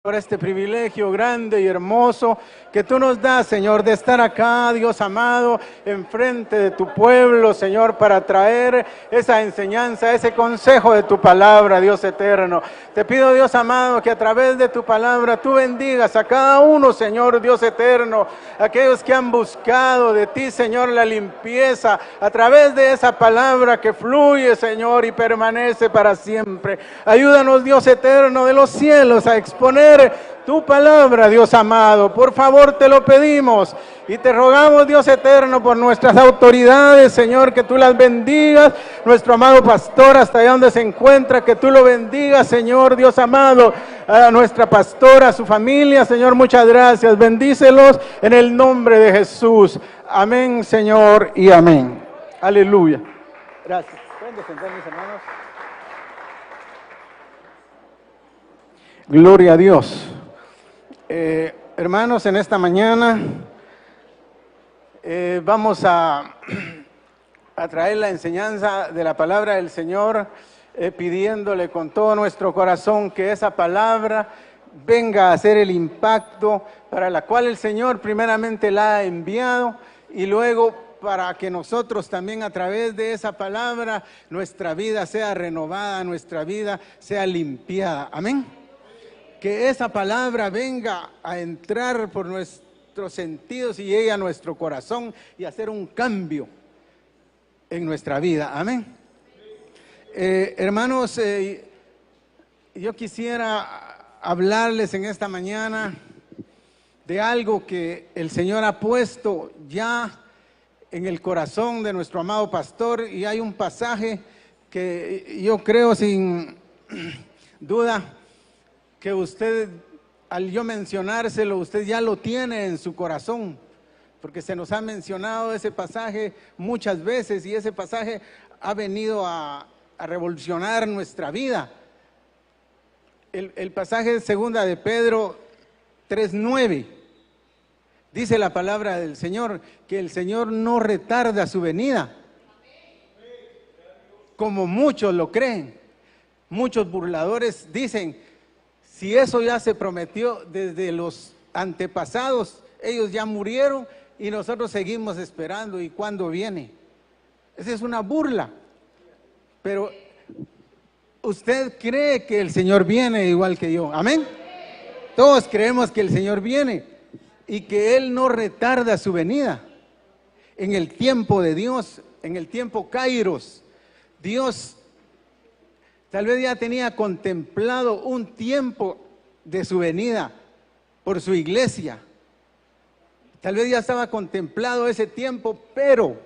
Por este privilegio grande y hermoso que tú nos das, Señor, de estar acá, Dios amado, enfrente de tu pueblo, Señor, para traer esa enseñanza, ese consejo de tu palabra, Dios eterno. Te pido, Dios amado, que a través de tu palabra tú bendigas a cada uno, Señor, Dios eterno, aquellos que han buscado de ti, Señor, la limpieza, a través de esa palabra que fluye, Señor, y permanece para siempre. Ayúdanos, Dios eterno, de los cielos a exponer tu palabra, Dios amado. Por favor, te lo pedimos y te rogamos, Dios eterno, por nuestras autoridades, Señor, que tú las bendigas. Nuestro amado pastor, hasta allá donde se encuentra, que tú lo bendigas, Señor, Dios amado. A nuestra pastora, a su familia, Señor, muchas gracias. Bendícelos en el nombre de Jesús. Amén, Señor, y amén. Aleluya. Gracias. ¿Pueden descender, mis hermanos? Gloria a Dios. Hermanos, en esta mañana vamos a traer la enseñanza de la palabra del Señor, pidiéndole con todo nuestro corazón que esa palabra venga a hacer el impacto para la cual el Señor primeramente la ha enviado y luego para que nosotros también a través de esa palabra nuestra vida sea renovada, nuestra vida sea limpiada. Amén. Que esa palabra venga a entrar por nuestros sentidos y llegue a nuestro corazón y hacer un cambio en nuestra vida. Amén. Hermanos, yo quisiera hablarles en esta mañana de algo que el Señor ha puesto ya en el corazón de nuestro amado pastor, y hay un pasaje que yo creo sin duda que usted, al yo mencionárselo, usted ya lo tiene en su corazón, porque se nos ha mencionado ese pasaje muchas veces y ese pasaje ha venido a revolucionar nuestra vida. El pasaje de segunda de Pedro 3:9, dice la palabra del Señor, que el Señor no retarda su venida, como muchos lo creen. Muchos burladores dicen, si eso ya se prometió desde los antepasados, ellos ya murieron y nosotros seguimos esperando. ¿Y cuándo viene? Esa es una burla. Pero usted cree que el Señor viene igual que yo. Amén. Todos creemos que el Señor viene y que Él no retarda su venida. En el tiempo de Dios, en el tiempo Kairos, Dios tal vez ya tenía contemplado un tiempo de su venida por su iglesia. Tal vez ya estaba contemplado ese tiempo, pero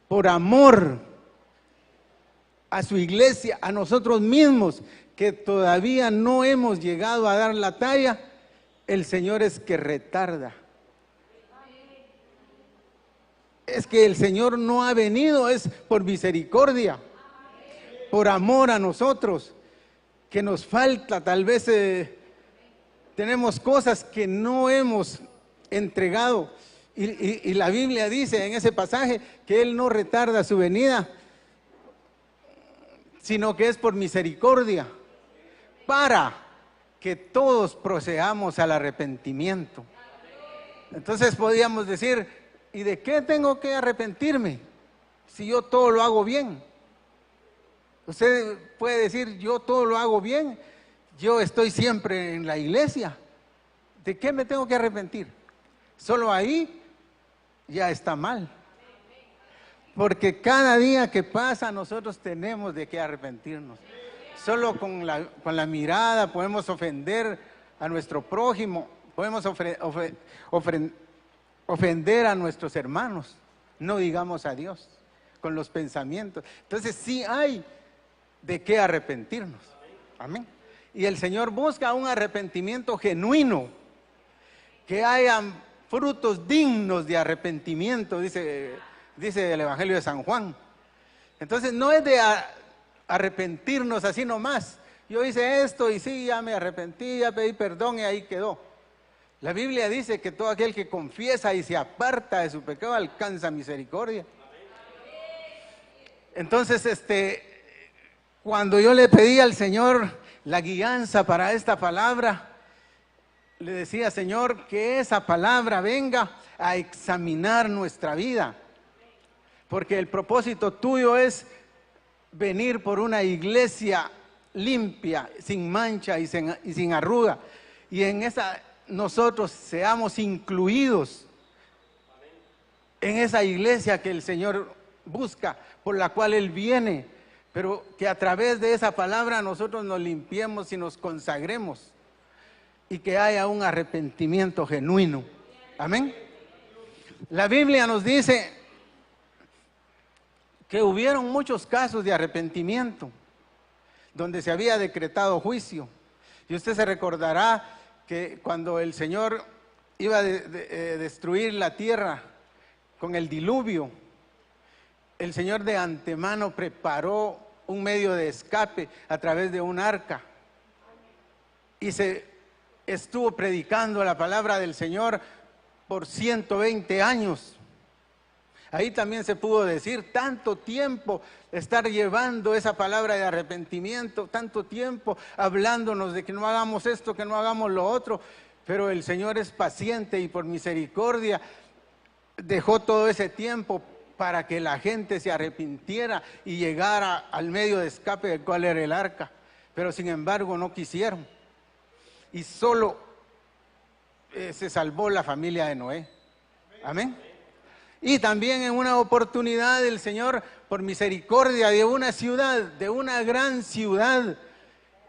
por amor a su iglesia, a nosotros mismos, que todavía no hemos llegado a dar la talla, el Señor es que retarda. Es que el Señor no ha venido, es por misericordia, por amor a nosotros, que nos falta, tal vez tenemos cosas que no hemos entregado, y la Biblia dice en ese pasaje que Él no retarda su venida, sino que es por misericordia, para que todos procedamos al arrepentimiento. Entonces podríamos decir, ¿y de qué tengo que arrepentirme si yo todo lo hago bien? Usted puede decir, yo todo lo hago bien, yo estoy siempre en la iglesia. ¿De qué me tengo que arrepentir? Solo ahí ya está mal. Porque cada día que pasa nosotros tenemos de qué arrepentirnos. Solo con la mirada podemos ofender a nuestro prójimo, podemos ofender a nuestros hermanos, no digamos a Dios, con los pensamientos. Entonces sí hay de qué arrepentirnos. Amén. Y el Señor busca un arrepentimiento genuino, que hayan frutos dignos de arrepentimiento, dice el Evangelio de San Juan. Entonces no es de arrepentirnos así nomás. Yo hice esto y sí, ya me arrepentí, ya pedí perdón y ahí quedó. La Biblia dice que todo aquel que confiesa y se aparta de su pecado alcanza misericordia. Entonces, cuando yo le pedí al Señor la guianza para esta palabra, le decía, Señor, que esa palabra venga a examinar nuestra vida, porque el propósito tuyo es venir por una iglesia limpia, sin mancha y sin arruga, y en esa nosotros seamos incluidos en esa iglesia que el Señor busca, por la cual Él viene, pero que a través de esa palabra nosotros nos limpiemos y nos consagremos, y que haya un arrepentimiento genuino. Amén. La Biblia nos dice que hubieron muchos casos de arrepentimiento, donde se había decretado juicio. Y usted se recordará que cuando el Señor iba a destruir la tierra con el diluvio, el Señor de antemano preparó un medio de escape a través de un arca. Y se estuvo predicando la palabra del Señor por 120 años. Ahí también se pudo decir, tanto tiempo estar llevando esa palabra de arrepentimiento, tanto tiempo hablándonos de que no hagamos esto, que no hagamos lo otro, pero el Señor es paciente y por misericordia dejó todo ese tiempo para que la gente se arrepintiera y llegara al medio de escape del cual era el arca, pero sin embargo no quisieron, y solo se salvó la familia de Noé. Amén. Y también en una oportunidad el Señor, por misericordia de una ciudad, de una gran ciudad,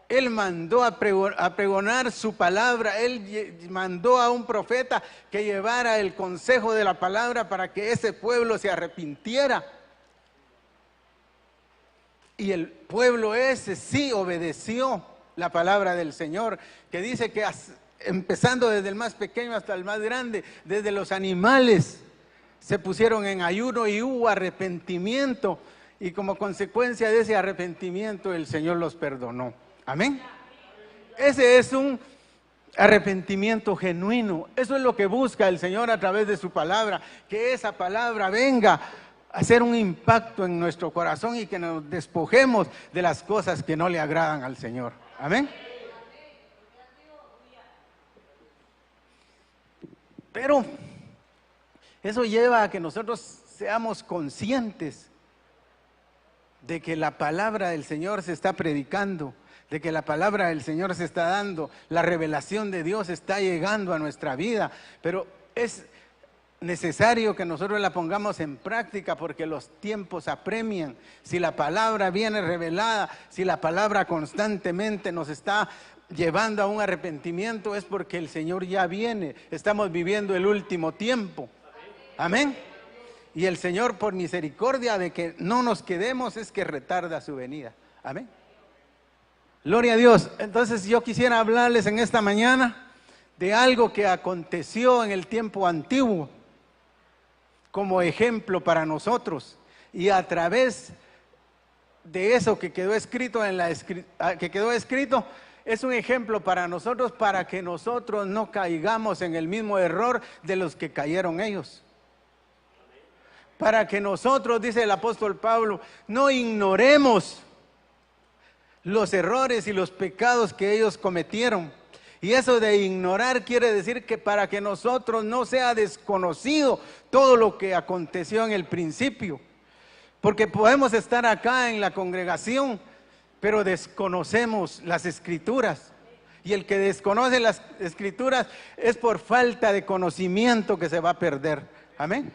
Él mandó a pregonar su palabra. Él mandó a un profeta que llevara el consejo de la palabra para que ese pueblo se arrepintiera. Y el pueblo ese sí obedeció la palabra del Señor, que dice que empezando desde el más pequeño hasta el más grande, desde los animales, se pusieron en ayuno y hubo arrepentimiento, y como consecuencia de ese arrepentimiento el Señor los perdonó. Amén. Ese es un arrepentimiento genuino. Eso es lo que busca el Señor a través de su palabra, que esa palabra venga a hacer un impacto en nuestro corazón y que nos despojemos de las cosas que no le agradan al Señor. Amén. Pero eso lleva a que nosotros seamos conscientes de que la palabra del Señor se está predicando, de que la palabra del Señor se está dando, la revelación de Dios está llegando a nuestra vida, pero es necesario que nosotros la pongamos en práctica porque los tiempos apremian. Si la palabra viene revelada, si la palabra constantemente nos está llevando a un arrepentimiento, es porque el Señor ya viene. Estamos viviendo el último tiempo. Amén. Y el Señor, por misericordia de que no nos quedemos, es que retarda su venida. Amén. Gloria a Dios. Entonces yo quisiera hablarles en esta mañana de algo que aconteció en el tiempo antiguo como ejemplo para nosotros, y a través de eso que quedó escrito es un ejemplo para nosotros, para que nosotros no caigamos en el mismo error de los que cayeron ellos. Para que nosotros, dice el apóstol Pablo, no ignoremos los errores y los pecados que ellos cometieron. Y eso de ignorar quiere decir que para que nosotros no sea desconocido todo lo que aconteció en el principio. Porque podemos estar acá en la congregación, pero desconocemos las Escrituras. Y el que desconoce las Escrituras es por falta de conocimiento que se va a perder. Amén.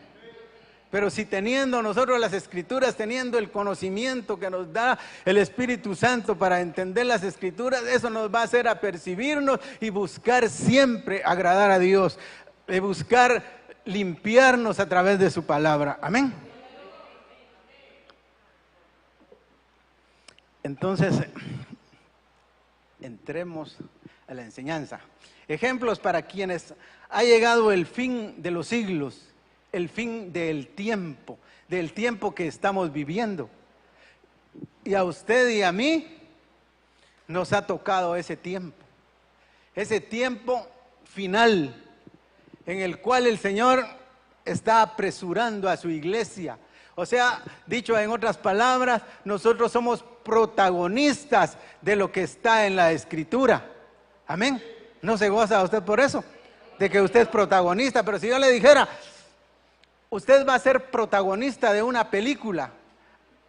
Pero si teniendo nosotros las Escrituras, teniendo el conocimiento que nos da el Espíritu Santo para entender las Escrituras, eso nos va a hacer apercibirnos y buscar siempre agradar a Dios, buscar limpiarnos a través de su palabra. Amén. Entonces, entremos a la enseñanza. Ejemplos para quienes ha llegado el fin de los siglos. El fin del tiempo que estamos viviendo. Y a usted y a mí nos ha tocado ese tiempo final, en el cual el Señor está apresurando a su iglesia. O sea, dicho en otras palabras, nosotros somos protagonistas de lo que está en la Escritura. Amén. ¿No se goza usted por eso? De que usted es protagonista. Pero si yo le dijera, usted va a ser protagonista de una película,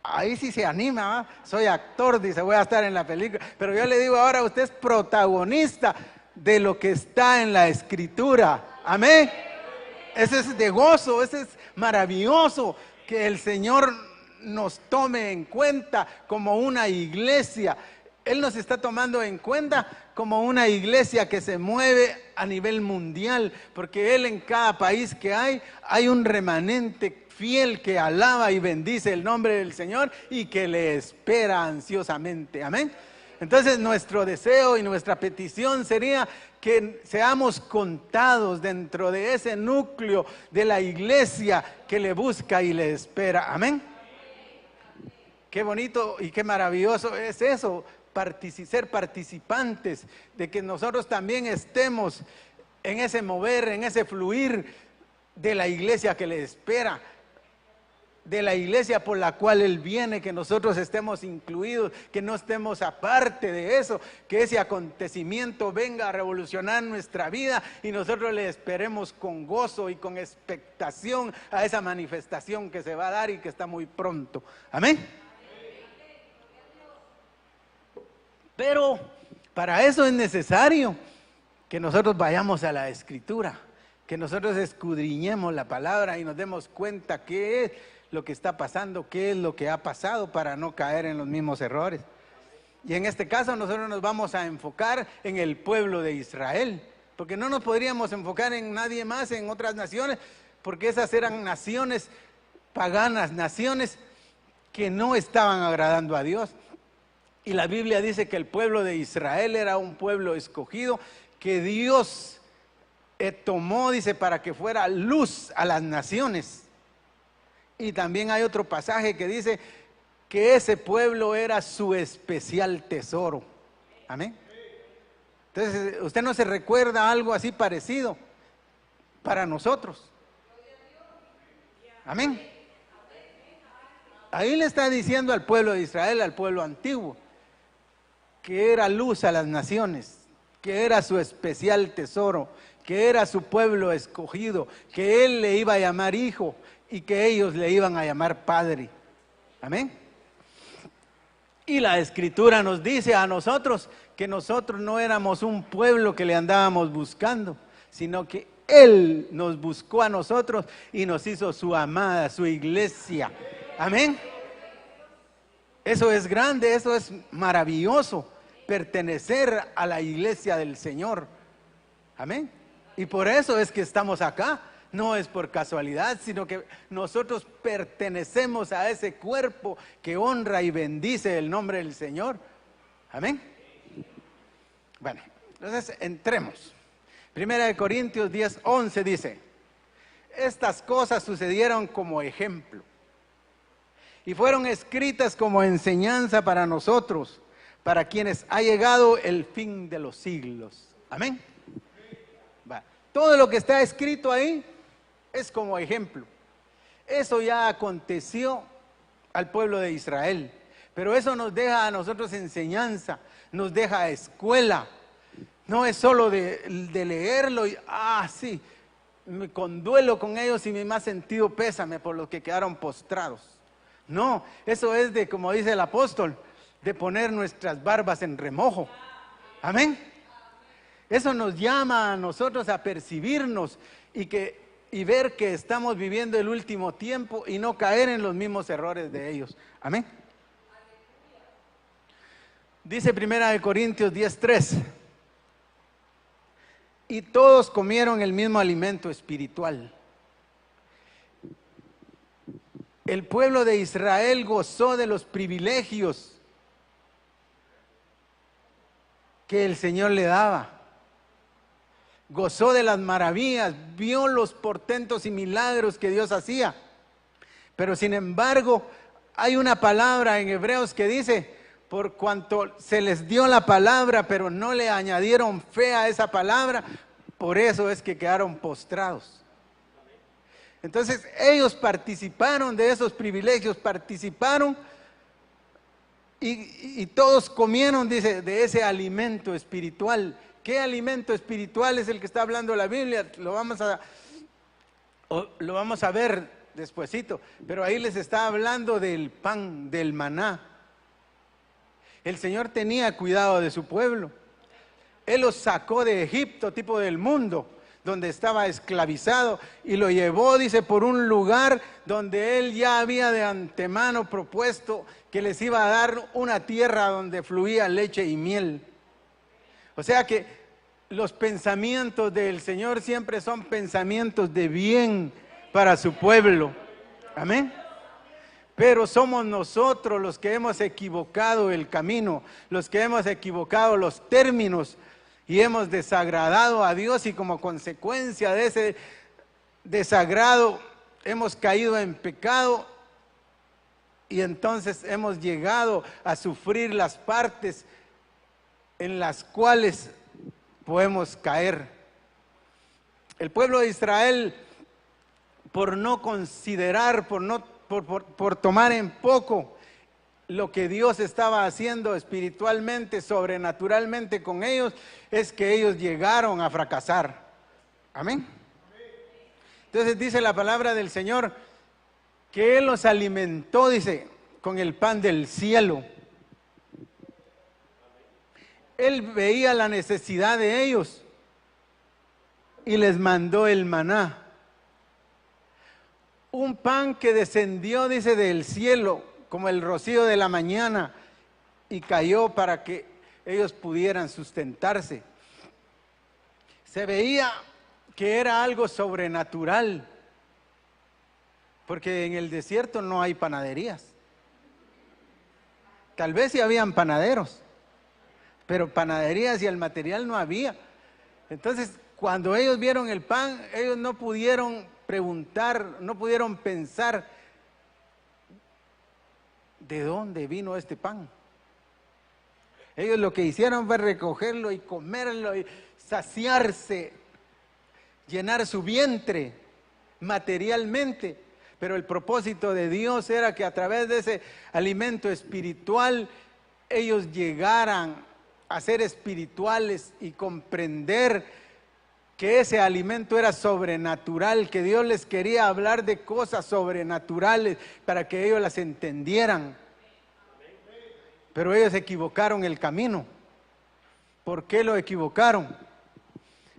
ahí sí se anima, ¿va? Soy actor, dice, voy a estar en la película. Pero yo le digo ahora, usted es protagonista de lo que está en la Escritura. Amén. Ese es de gozo, ese es maravilloso, que el Señor nos tome en cuenta como una iglesia. Él nos está tomando en cuenta como una iglesia que se mueve a nivel mundial, porque Él en cada país que hay un remanente fiel que alaba y bendice el nombre del Señor y que le espera ansiosamente. Amén. Entonces nuestro deseo y nuestra petición sería que seamos contados dentro de ese núcleo de la iglesia que le busca y le espera. Amén. Qué bonito y qué maravilloso es eso, ser participantes de que nosotros también estemos en ese mover, en ese fluir de la iglesia que le espera, de la iglesia por la cual Él viene, que nosotros estemos incluidos, que no estemos aparte de eso, que ese acontecimiento venga a revolucionar nuestra vida y nosotros le esperemos con gozo y con expectación a esa manifestación que se va a dar y que está muy pronto. Amén. Pero para eso es necesario que nosotros vayamos a la Escritura, que nosotros escudriñemos la palabra y nos demos cuenta qué es lo que está pasando, qué es lo que ha pasado para no caer en los mismos errores. Y en este caso nosotros nos vamos a enfocar en el pueblo de Israel, porque no nos podríamos enfocar en nadie más, en otras naciones, porque esas eran naciones paganas, naciones que no estaban agradando a Dios. Y la Biblia dice que el pueblo de Israel era un pueblo escogido, que Dios tomó, dice, para que fuera luz a las naciones. Y también hay otro pasaje que dice que ese pueblo era su especial tesoro. Amén. Entonces, ¿usted no se recuerda algo así parecido para nosotros? Amén. Ahí le está diciendo al pueblo de Israel, al pueblo antiguo, que era luz a las naciones, que era su especial tesoro, que era su pueblo escogido, que Él le iba a llamar hijo y que ellos le iban a llamar padre. Amén. Y la Escritura nos dice a nosotros que nosotros no éramos un pueblo que le andábamos buscando, sino que Él nos buscó a nosotros y nos hizo su amada, su iglesia. Amén. Eso es grande, eso es maravilloso, pertenecer a la iglesia del Señor. Amén. Y por eso es que estamos acá. No es por casualidad, sino que nosotros pertenecemos a ese cuerpo que honra y bendice el nombre del Señor. Amén. Bueno, entonces entremos. Primera de Corintios 10:11 dice: estas cosas sucedieron como ejemplo y fueron escritas como enseñanza para nosotros, para quienes ha llegado el fin de los siglos. Amén. Todo lo que está escrito ahí es como ejemplo. Eso ya aconteció al pueblo de Israel, pero eso nos deja a nosotros enseñanza, nos deja escuela. No es solo de leerlo y, sí, me conduelo con ellos y mi más sentido pésame por los que quedaron postrados. No, eso es de, como dice el apóstol, de poner nuestras barbas en remojo. Amén. Eso nos llama a nosotros a percibirnos y ver que estamos viviendo el último tiempo y no caer en los mismos errores de ellos. Amén. Dice Primera de Corintios 10:3: y todos comieron el mismo alimento espiritual. El pueblo de Israel gozó de los privilegios que el Señor le daba. Gozó de las maravillas, vio los portentos y milagros que Dios hacía. Pero sin embargo, hay una palabra en Hebreos que dice: por cuanto se les dio la palabra, pero no le añadieron fe a esa palabra, por eso es que quedaron postrados. Entonces ellos participaron de esos privilegios, participaron y todos comieron, dice, de ese alimento espiritual ¿Qué alimento espiritual es el que está hablando la Biblia? Lo vamos a ver despuesito, pero ahí les está hablando del pan, del maná. El Señor tenía cuidado de su pueblo. Él los sacó de Egipto, tipo del mundo, donde estaba esclavizado, y lo llevó, dice, por un lugar donde Él ya había de antemano propuesto que les iba a dar una tierra donde fluía leche y miel. O sea que los pensamientos del Señor siempre son pensamientos de bien para su pueblo. Amén. Pero somos nosotros los que hemos equivocado el camino, los que hemos equivocado los términos y hemos desagradado a Dios, y como consecuencia de ese desagrado hemos caído en pecado, y entonces hemos llegado a sufrir las partes en las cuales podemos caer. El pueblo de Israel, por no considerar, por tomar en poco lo que Dios estaba haciendo espiritualmente, sobrenaturalmente con ellos, es que ellos llegaron a fracasar. Amén. Entonces dice la palabra del Señor que Él los alimentó, dice, con el pan del cielo. Él veía la necesidad de ellos y les mandó el maná. Un pan que descendió, dice, del cielo, como el rocío de la mañana, y cayó para que ellos pudieran sustentarse. Se veía que era algo sobrenatural, porque en el desierto no hay panaderías. Tal vez sí habían panaderos, pero panaderías y el material no había. Entonces, cuando ellos vieron el pan, ellos no pudieron preguntar, no pudieron pensar, ¿de dónde vino este pan? Ellos lo que hicieron fue recogerlo y comerlo y saciarse, llenar su vientre materialmente. Pero el propósito de Dios era que a través de ese alimento espiritual ellos llegaran a ser espirituales y comprender que ese alimento era sobrenatural, que Dios les quería hablar de cosas sobrenaturales para que ellos las entendieran. Pero ellos equivocaron el camino. ¿Por qué lo equivocaron?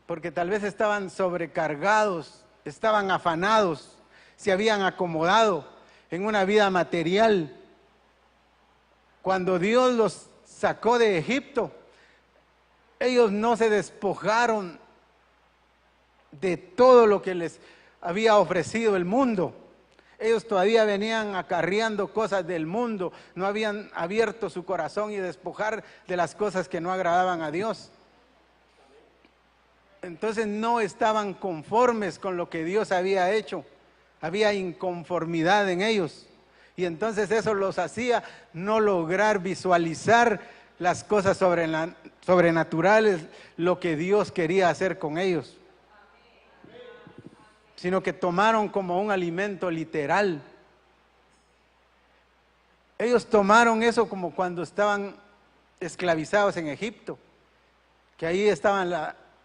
Porque tal vez estaban sobrecargados, estaban afanados, se habían acomodado en una vida material. Cuando Dios los sacó de Egipto, ellos no se despojaron de todo lo que les había ofrecido el mundo. Ellos todavía venían acarreando cosas del mundo, no habían abierto su corazón y despojar de las cosas que no agradaban a Dios. Entonces no estaban conformes con lo que Dios había hecho, había inconformidad en ellos, y entonces eso los hacía no lograr visualizar las cosas sobrenaturales, lo que Dios quería hacer con ellos, sino que tomaron como un alimento literal. Ellos tomaron eso como cuando estaban esclavizados en Egipto, que ahí estaban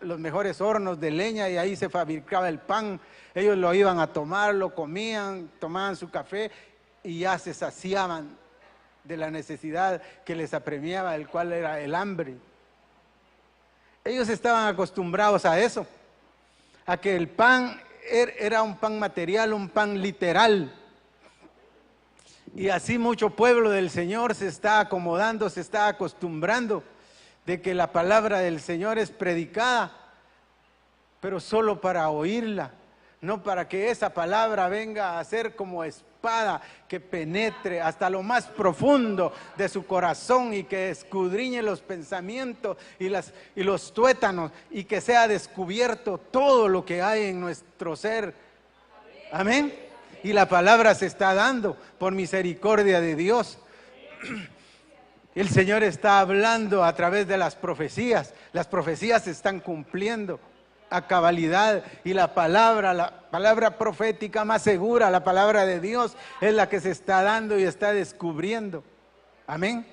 los mejores hornos de leña y ahí se fabricaba el pan. Ellos lo iban a tomar, lo comían, tomaban su café y ya se saciaban de la necesidad que les apremiaba, el cual era el hambre. Ellos estaban acostumbrados a eso, a que el pan era un pan material, un pan literal. Y así mucho pueblo del Señor se está acomodando, se está acostumbrando de que la palabra del Señor es predicada, pero solo para oírla, no para que esa palabra venga a ser como espada que penetre hasta lo más profundo de su corazón y que escudriñe los pensamientos y los tuétanos, y que sea descubierto todo lo que hay en nuestro ser. Amén. Y la palabra se está dando por misericordia de Dios. El Señor está hablando a través de las profecías se están cumpliendo a cabalidad, y la palabra profética más segura, la palabra de Dios, es la que se está dando y está descubriendo. Amén.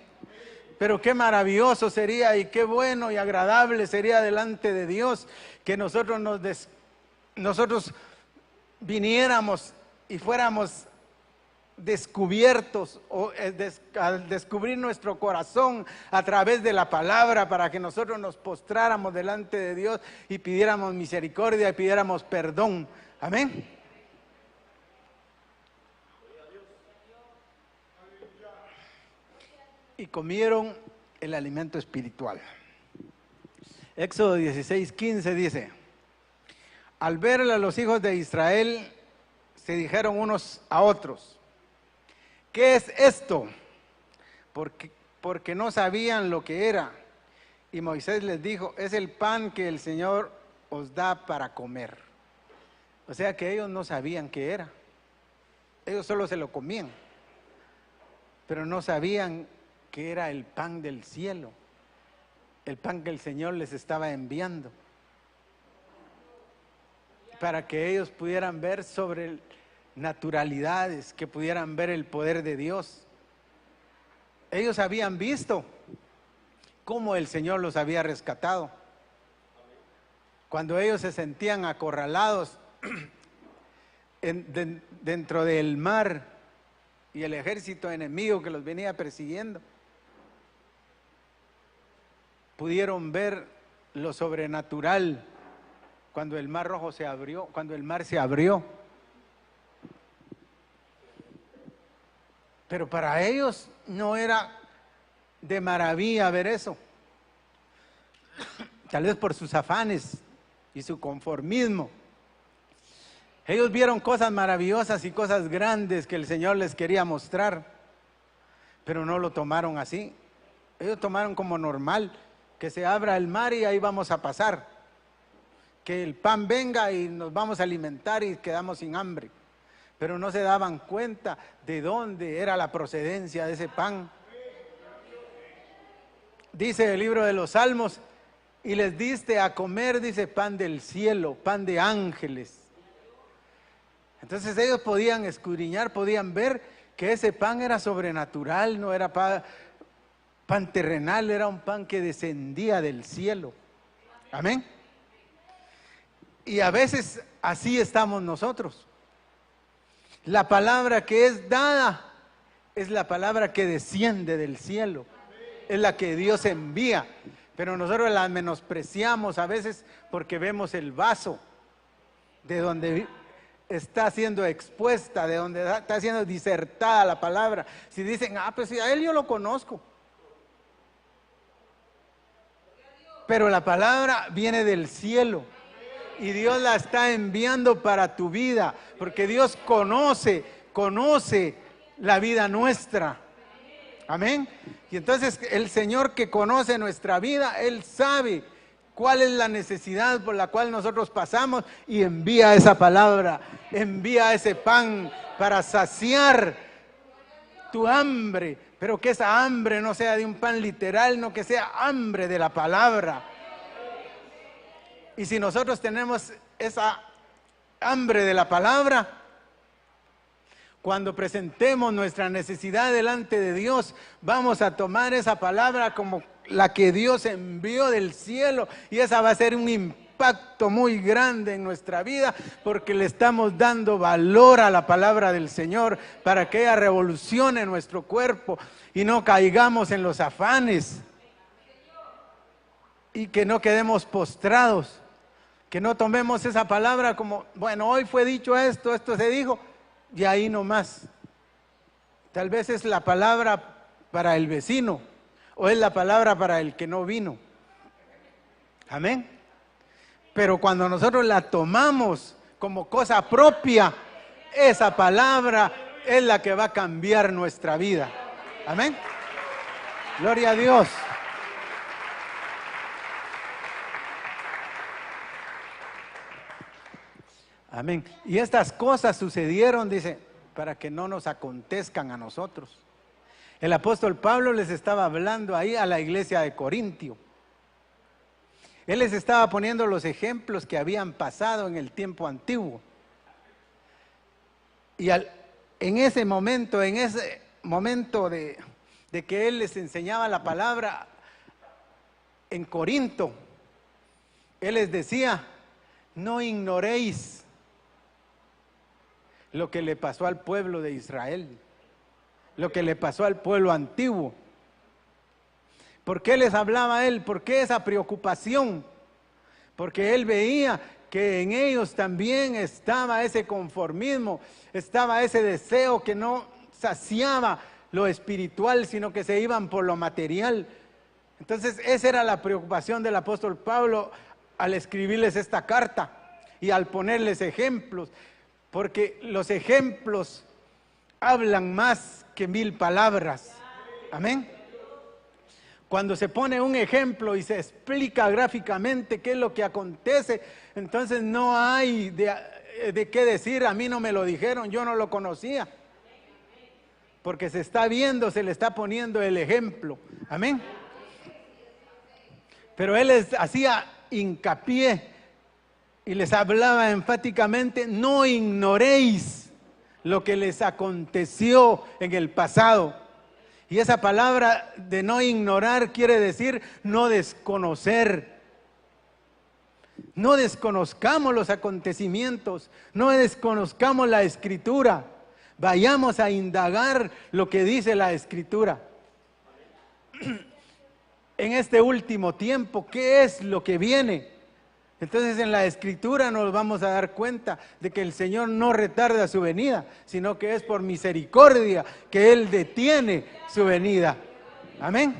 Pero qué maravilloso sería y qué bueno y agradable sería delante de Dios que nosotros viniéramos y fuéramos descubiertos al descubrir nuestro corazón a través de la palabra, para que nosotros nos postráramos delante de Dios y pidiéramos misericordia y pidiéramos perdón. Amén. Y comieron el alimento espiritual. Éxodo 16:15 dice: al verle a los hijos de Israel, se dijeron unos a otros: ¿qué es esto? Porque no sabían lo que era. Y Moisés les dijo: es el pan que el Señor os da para comer. O sea que ellos no sabían qué era. Ellos solo se lo comían, pero no sabían que era el pan del cielo, el pan que el Señor les estaba enviando, para que ellos pudieran ver sobre naturalidades, que pudieran ver el poder de Dios. Ellos habían visto cómo el Señor los había rescatado. Cuando ellos se sentían acorralados dentro del mar y el ejército enemigo que los venía persiguiendo, pudieron ver lo sobrenatural cuando el mar rojo se abrió, cuando el mar se abrió. Pero para ellos no era de maravilla ver eso. Tal vez por sus afanes y su conformismo. Ellos vieron cosas maravillosas y cosas grandes que el Señor les quería mostrar, pero no lo tomaron así. Ellos tomaron como normal que se abra el mar y ahí vamos a pasar, que el pan venga y nos vamos a alimentar y quedamos sin hambre. Pero no se daban cuenta de dónde era la procedencia de ese pan. Dice el libro de los Salmos: y les diste a comer, dice, pan del cielo, pan de ángeles. Entonces ellos podían escudriñar, podían ver que ese pan era sobrenatural, no era pan terrenal, era un pan que descendía del cielo. Amén. Y a veces así estamos nosotros. La palabra que es dada es la palabra que desciende del cielo, es la que Dios envía, pero nosotros la menospreciamos a veces porque vemos el vaso de donde está siendo expuesta, de donde está siendo disertada la palabra. Si dicen: pues si a él yo lo conozco, pero la palabra viene del cielo y Dios la está enviando para tu vida, porque Dios conoce la vida nuestra. Amén. Y entonces el Señor, que conoce nuestra vida, Él sabe cuál es la necesidad por la cual nosotros pasamos y envía esa palabra, envía ese pan para saciar tu hambre, pero que esa hambre no sea de un pan literal, no, que sea hambre de la palabra. Y si nosotros tenemos esa hambre de la palabra, cuando presentemos nuestra necesidad delante de Dios, vamos a tomar esa palabra como la que Dios envió del cielo, y esa va a ser un impacto muy grande en nuestra vida, porque le estamos dando valor a la palabra del Señor para que ella revolucione nuestro cuerpo y no caigamos en los afanes y que no quedemos postrados, que no tomemos esa palabra como: bueno, hoy fue dicho esto, esto se dijo, y ahí nomás. Tal vez es la palabra para el vecino, o es la palabra para el que no vino. Amén. Pero cuando nosotros la tomamos como cosa propia, esa palabra es la que va a cambiar nuestra vida. Amén. Gloria a Dios. Amén. Y estas cosas sucedieron, dice, para que no nos acontezcan a nosotros. El apóstol Pablo les estaba hablando ahí a la iglesia de Corintio. Él les estaba poniendo los ejemplos que habían pasado en el tiempo antiguo. Y en ese momento de de que él les enseñaba la palabra en Corinto. Él les decía, no ignoréis lo que le pasó al pueblo de Israel, lo que le pasó al pueblo antiguo. ¿Por qué les hablaba él? ¿Por qué esa preocupación? Porque él veía que en ellos también estaba ese conformismo, estaba ese deseo que no saciaba lo espiritual, sino que se iban por lo material. Entonces esa era la preocupación del apóstol Pablo al escribirles esta carta y al ponerles ejemplos, porque los ejemplos hablan más que 1000 palabras. Amén. Cuando se pone un ejemplo y se explica gráficamente qué es lo que acontece, entonces no hay de qué decir, a mí no me lo dijeron, yo no lo conocía. Porque se está viendo, se le está poniendo el ejemplo. Amén. Pero él les hacía hincapié y les hablaba enfáticamente, no ignoréis lo que les aconteció en el pasado. Y esa palabra de no ignorar quiere decir no desconocer. No desconozcamos los acontecimientos, no desconozcamos la Escritura. Vayamos a indagar lo que dice la Escritura. En este último tiempo, ¿qué es lo que viene? Entonces en la Escritura nos vamos a dar cuenta de que el Señor no retarda su venida, sino que es por misericordia que Él detiene su venida. Amén.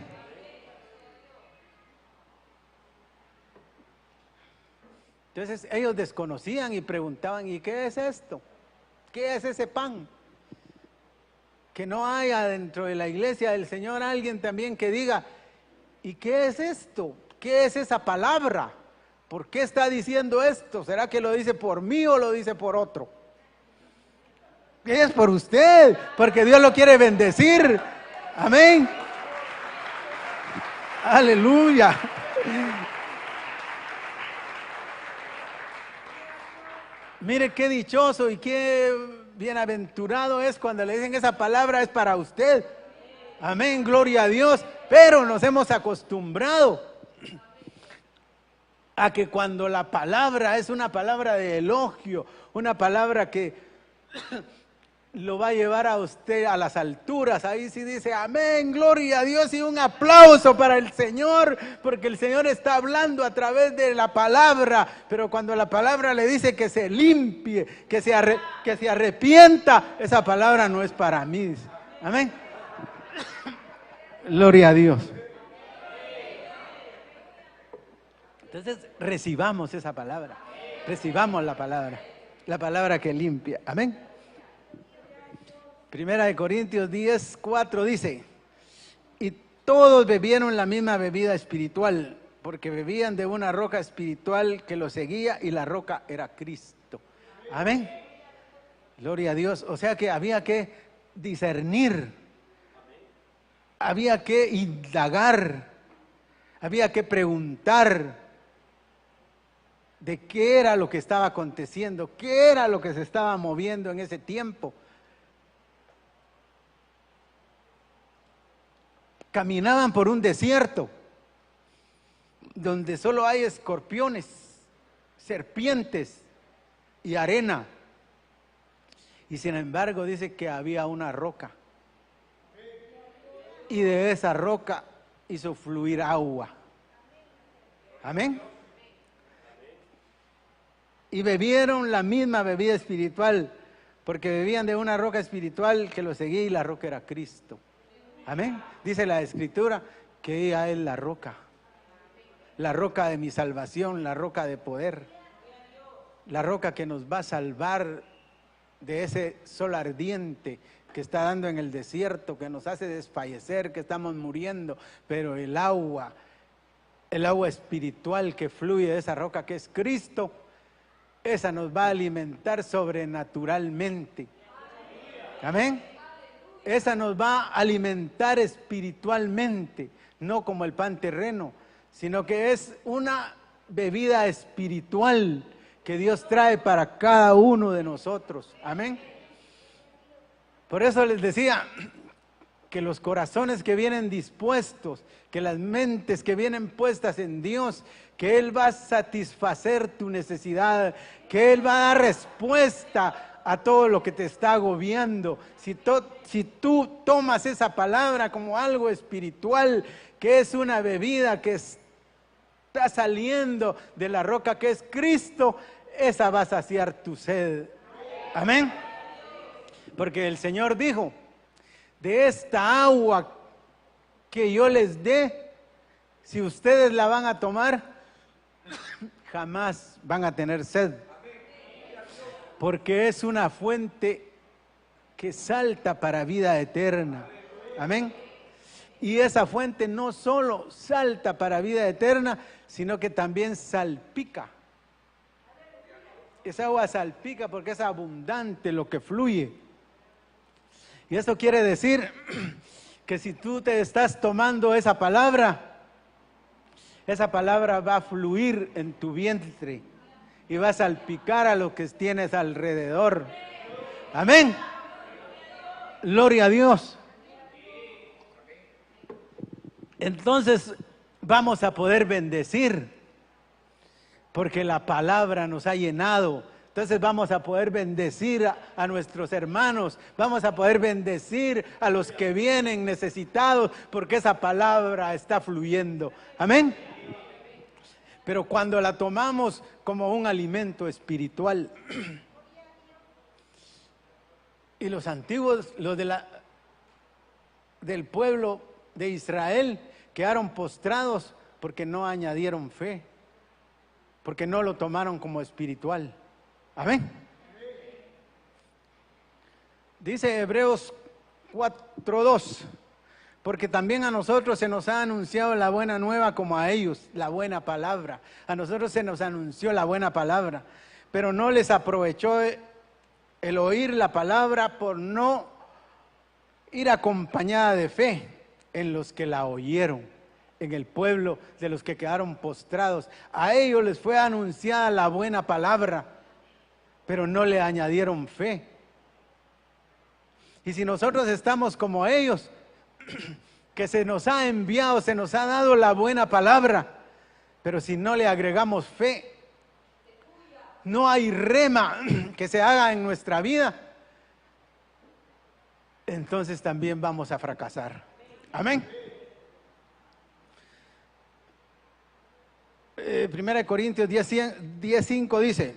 Entonces ellos desconocían y preguntaban, ¿y qué es esto? ¿Qué es ese pan? Que no haya dentro de la iglesia del Señor alguien también que diga, ¿y qué es esto? ¿Qué es esa palabra? ¿Por qué está diciendo esto? ¿Será que lo dice por mí o lo dice por otro? Es por usted, porque Dios lo quiere bendecir. Amén. Aleluya. Mire qué dichoso y qué bienaventurado es cuando le dicen esa palabra es para usted. Amén, gloria a Dios. Pero nos hemos acostumbrado a que cuando la palabra es una palabra de elogio, una palabra que lo va a llevar a usted a las alturas, ahí sí dice amén, gloria a Dios y un aplauso para el Señor, porque el Señor está hablando a través de la palabra. Pero cuando la palabra le dice que se limpie, que se arrepienta, esa palabra no es para mí. Amén. Gloria a Dios. Entonces recibamos esa palabra, recibamos la palabra que limpia. Amén. Primera de Corintios 10:4 dice, y todos bebieron la misma bebida espiritual, porque bebían de una roca espiritual que los seguía y la roca era Cristo. Amén. Gloria a Dios. O sea que había que discernir, había que indagar, había que preguntar de qué era lo que estaba aconteciendo, qué era lo que se estaba moviendo en ese tiempo. Caminaban por un desierto donde solo hay escorpiones, serpientes y arena. Y sin embargo dice que había una roca. Y de esa roca hizo fluir agua. Amén. Y bebieron la misma bebida espiritual, porque bebían de una roca espiritual que los seguía y la roca era Cristo. Amén. Dice la Escritura que ella es la roca de mi salvación, la roca de poder, la roca que nos va a salvar de ese sol ardiente que está dando en el desierto, que nos hace desfallecer, que estamos muriendo, pero el agua espiritual que fluye de esa roca que es Cristo, esa nos va a alimentar sobrenaturalmente. Amén. Esa nos va a alimentar espiritualmente, no como el pan terreno, sino que es una bebida espiritual que Dios trae para cada uno de nosotros. Amén. Por eso les decía que los corazones que vienen dispuestos, que las mentes que vienen puestas en Dios, que Él va a satisfacer tu necesidad, que Él va a dar respuesta a todo lo que te está agobiando. Si tú tomas esa palabra como algo espiritual, que es una bebida que está saliendo de la roca que es Cristo, esa va a saciar tu sed. Amén. Porque el Señor dijo, de esta agua que yo les dé, si ustedes la van a tomar, jamás van a tener sed. Porque es una fuente que salta para vida eterna. Amén. Y esa fuente no solo salta para vida eterna, sino que también salpica. Esa agua salpica porque es abundante lo que fluye. Y eso quiere decir que si tú te estás tomando esa palabra va a fluir en tu vientre y va a salpicar a lo que tienes alrededor. Amén. Gloria a Dios. Entonces vamos a poder bendecir, porque la palabra nos ha llenado. Entonces vamos a poder bendecir a nuestros hermanos, vamos a poder bendecir a los que vienen necesitados, porque esa palabra está fluyendo. Amén. Pero cuando la tomamos como un alimento espiritual, y los antiguos, los del pueblo de Israel, quedaron postrados porque no añadieron fe, porque no lo tomaron como espiritual. Amén. Dice Hebreos 4:2, porque también a nosotros se nos ha anunciado la buena nueva como a ellos, la buena palabra. A nosotros se nos anunció la buena palabra, pero no les aprovechó el oír la palabra por no ir acompañada de fe en los que la oyeron, en el pueblo de los que quedaron postrados. A ellos les fue anunciada la buena palabra, pero no le añadieron fe. Y si nosotros estamos como ellos, que se nos ha enviado, se nos ha dado la buena palabra, pero si no le agregamos fe, no hay rema que se haga en nuestra vida, entonces también vamos a fracasar. Amén. 1 Corintios 10:5 dice: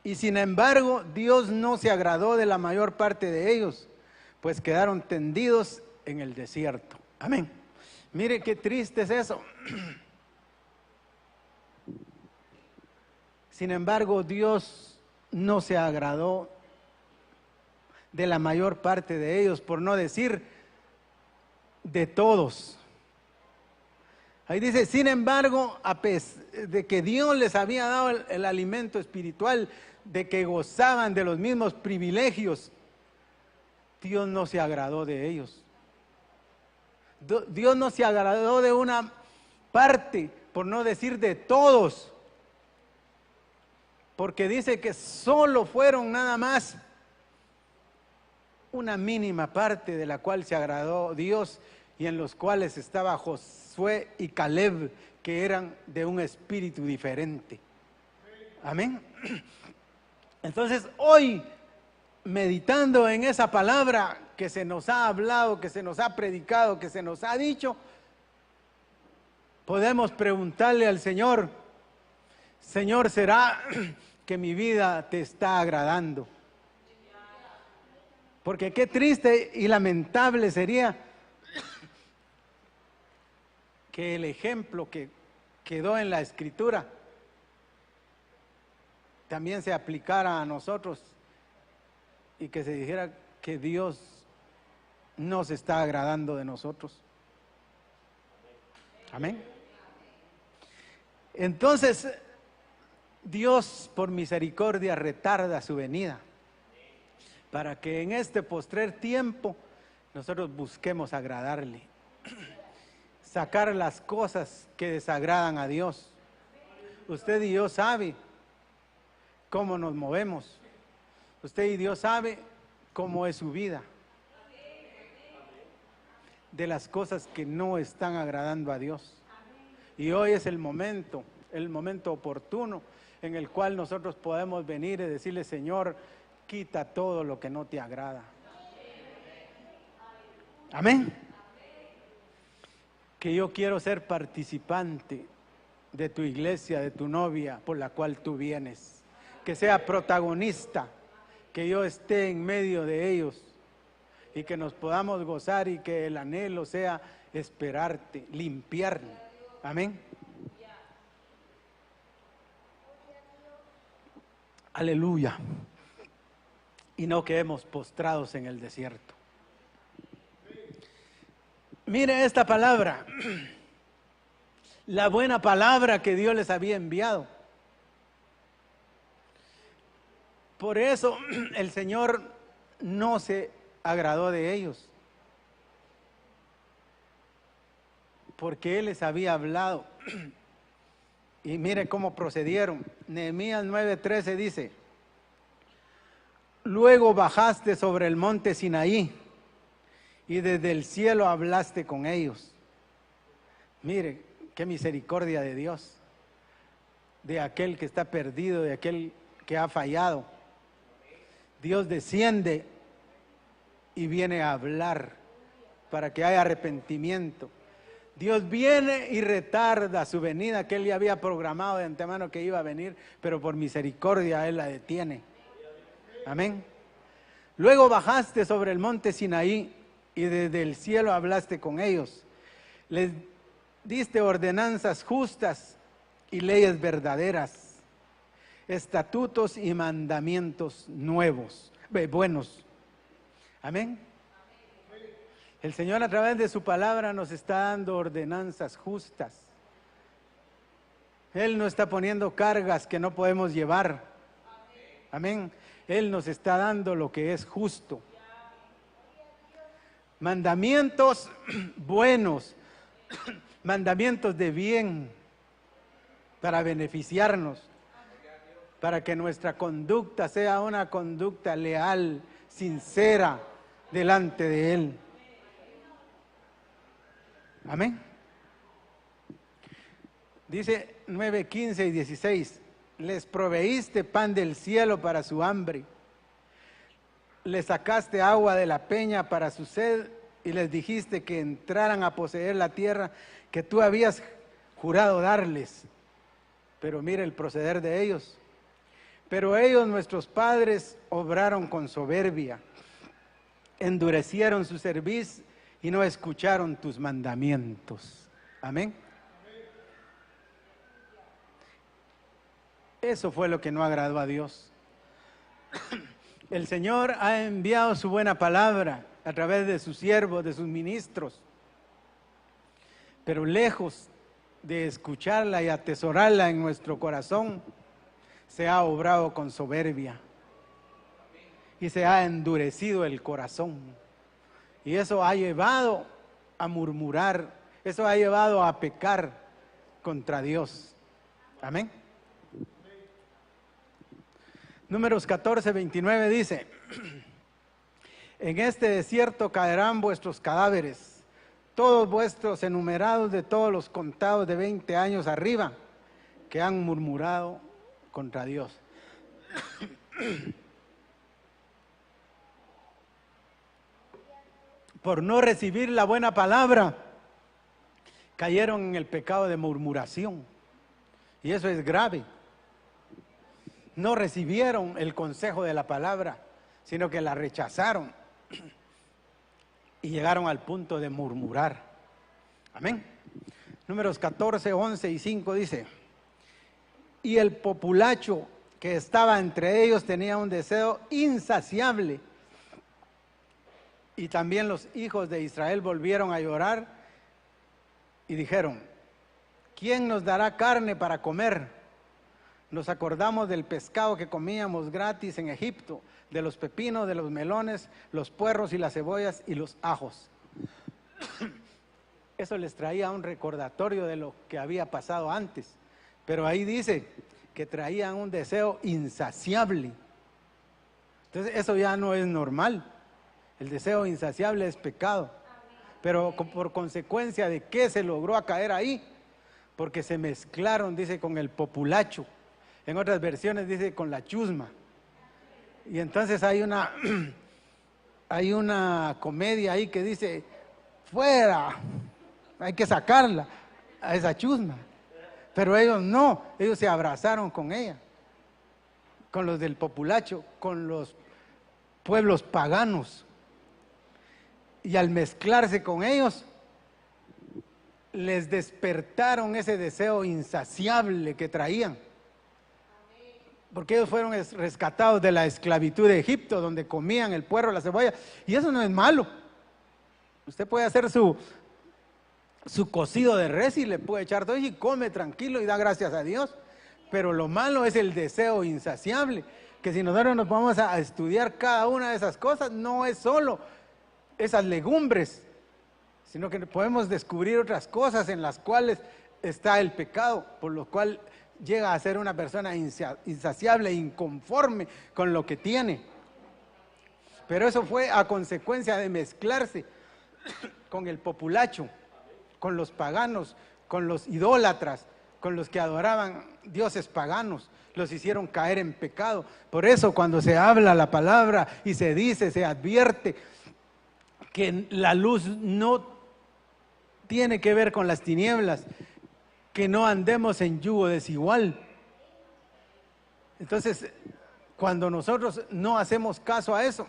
y sin embargo Dios no se agradó de la mayor parte de ellos, pues quedaron tendidos en el desierto. Amén. Mire qué triste es eso. Sin embargo, Dios no se agradó de la mayor parte de ellos, por no decir de todos. Ahí dice, sin embargo, a pesar de que Dios les había dado el alimento espiritual, de que gozaban de los mismos privilegios, Dios no se agradó de ellos. Dios no se agradó de una parte, por no decir de todos, porque dice que solo fueron nada más una mínima parte de la cual se agradó Dios, y en los cuales estaba Josué y Caleb, que eran de un espíritu diferente. Amén. Entonces hoy, meditando en esa palabra que se nos ha hablado, que se nos ha predicado, que se nos ha dicho, podemos preguntarle al Señor: Señor, ¿será que mi vida te está agradando? Porque qué triste y lamentable sería que el ejemplo que quedó en la Escritura también se aplicara a nosotros, y que se dijera que Dios no se está agradando de nosotros. Amén. Entonces, Dios por misericordia retarda su venida, para que en este postrer tiempo nosotros busquemos agradarle, sacar las cosas que desagradan a Dios. Usted y yo sabe cómo nos movemos. Usted y Dios sabe cómo es su vida. de las cosas que no están agradando a Dios. Y hoy es el momento oportuno en el cual nosotros podemos venir y decirle: Señor, quita todo lo que no te agrada. Amén. Que yo quiero ser participante de tu iglesia, de tu novia por la cual tú vienes. Que sea protagonista, que yo esté en medio de ellos y que nos podamos gozar y que el anhelo sea esperarte, limpiarme. Amén. Aleluya. Y no quedemos postrados en el desierto. Mire esta palabra, la buena palabra que Dios les había enviado. Por eso el Señor no se agradó de ellos, porque Él les había hablado. Y mire cómo procedieron. Nehemías 9:13 dice: luego bajaste sobre el monte Sinaí y desde el cielo hablaste con ellos. Mire, qué misericordia de Dios, de aquel que está perdido, de aquel que ha fallado. Dios desciende y viene a hablar para que haya arrepentimiento. Dios viene y retarda su venida, que Él ya había programado de antemano que iba a venir, pero por misericordia Él la detiene. Amén. Luego bajaste sobre el monte Sinaí y desde el cielo hablaste con ellos. Les diste ordenanzas justas y leyes verdaderas, estatutos y mandamientos nuevos, buenos. Amén. El Señor a través de su palabra nos está dando ordenanzas justas. Él no está poniendo cargas que no podemos llevar. Amén. Él nos está dando lo que es justo. Mandamientos buenos, mandamientos de bien, para beneficiarnos, para que nuestra conducta sea una conducta leal, sincera, delante de Él. Amén. Dice 9:15 y 16: les proveíste pan del cielo para su hambre, les sacaste agua de la peña para su sed, y les dijiste que entraran a poseer la tierra que tú habías jurado darles. Pero mire el proceder de ellos. Pero ellos, nuestros padres, obraron con soberbia, endurecieron su cerviz y no escucharon tus mandamientos. Amén. Eso fue lo que no agradó a Dios. El Señor ha enviado su buena palabra a través de sus siervos, de sus ministros, pero lejos de escucharla y atesorarla en nuestro corazón, se ha obrado con soberbia y se ha endurecido el corazón. Y eso ha llevado a murmurar, eso ha llevado a pecar contra Dios. Amén. Números 14:29 dice: en este desierto caerán vuestros cadáveres, todos vuestros enumerados de todos los contados de 20 años arriba, que han murmurado contra Dios. Por no recibir la buena palabra, cayeron en el pecado de murmuración. Y eso es grave. No recibieron el consejo de la palabra, sino que la rechazaron y llegaron al punto de murmurar. Amén. Números 14, 11 y 5 dice: y el populacho que estaba entre ellos tenía un deseo insaciable. Y también los hijos de Israel volvieron a llorar y dijeron: ¿quién nos dará carne para comer? Nos acordamos del pescado que comíamos gratis en Egipto, de los pepinos, de los melones, los puerros y las cebollas y los ajos. Eso les traía un recordatorio de lo que había pasado antes. Pero ahí dice que traían un deseo insaciable. Entonces eso ya no es normal. El deseo insaciable es pecado. Pero por consecuencia de qué se logró caer ahí, porque se mezclaron, dice, con el populacho. En otras versiones dice con la chusma. Y entonces hay una comedia ahí que dice, fuera, hay que sacarla a esa chusma. Pero ellos no, ellos se abrazaron con ella, con los del populacho, con los pueblos paganos. Y al mezclarse con ellos, les despertaron ese deseo insaciable que traían. Porque ellos fueron rescatados de la esclavitud de Egipto, donde comían el puerro, la cebolla. Y eso no es malo. Usted puede hacer su cocido de res y le puede echar todo y come tranquilo y da gracias a Dios. Pero lo malo es el deseo insaciable. Que si nosotros nos vamos a estudiar cada una de esas cosas, no es solo esas legumbres, sino que podemos descubrir otras cosas en las cuales está el pecado, por lo cual llega a ser una persona insaciable, inconforme con lo que tiene. Pero eso fue a consecuencia de mezclarse con el populacho, con los paganos, con los idólatras, con los que adoraban dioses paganos, los hicieron caer en pecado. Por eso cuando se habla la palabra y se dice, se advierte que la luz no tiene que ver con las tinieblas, que no andemos en yugo desigual. Entonces, cuando nosotros no hacemos caso a eso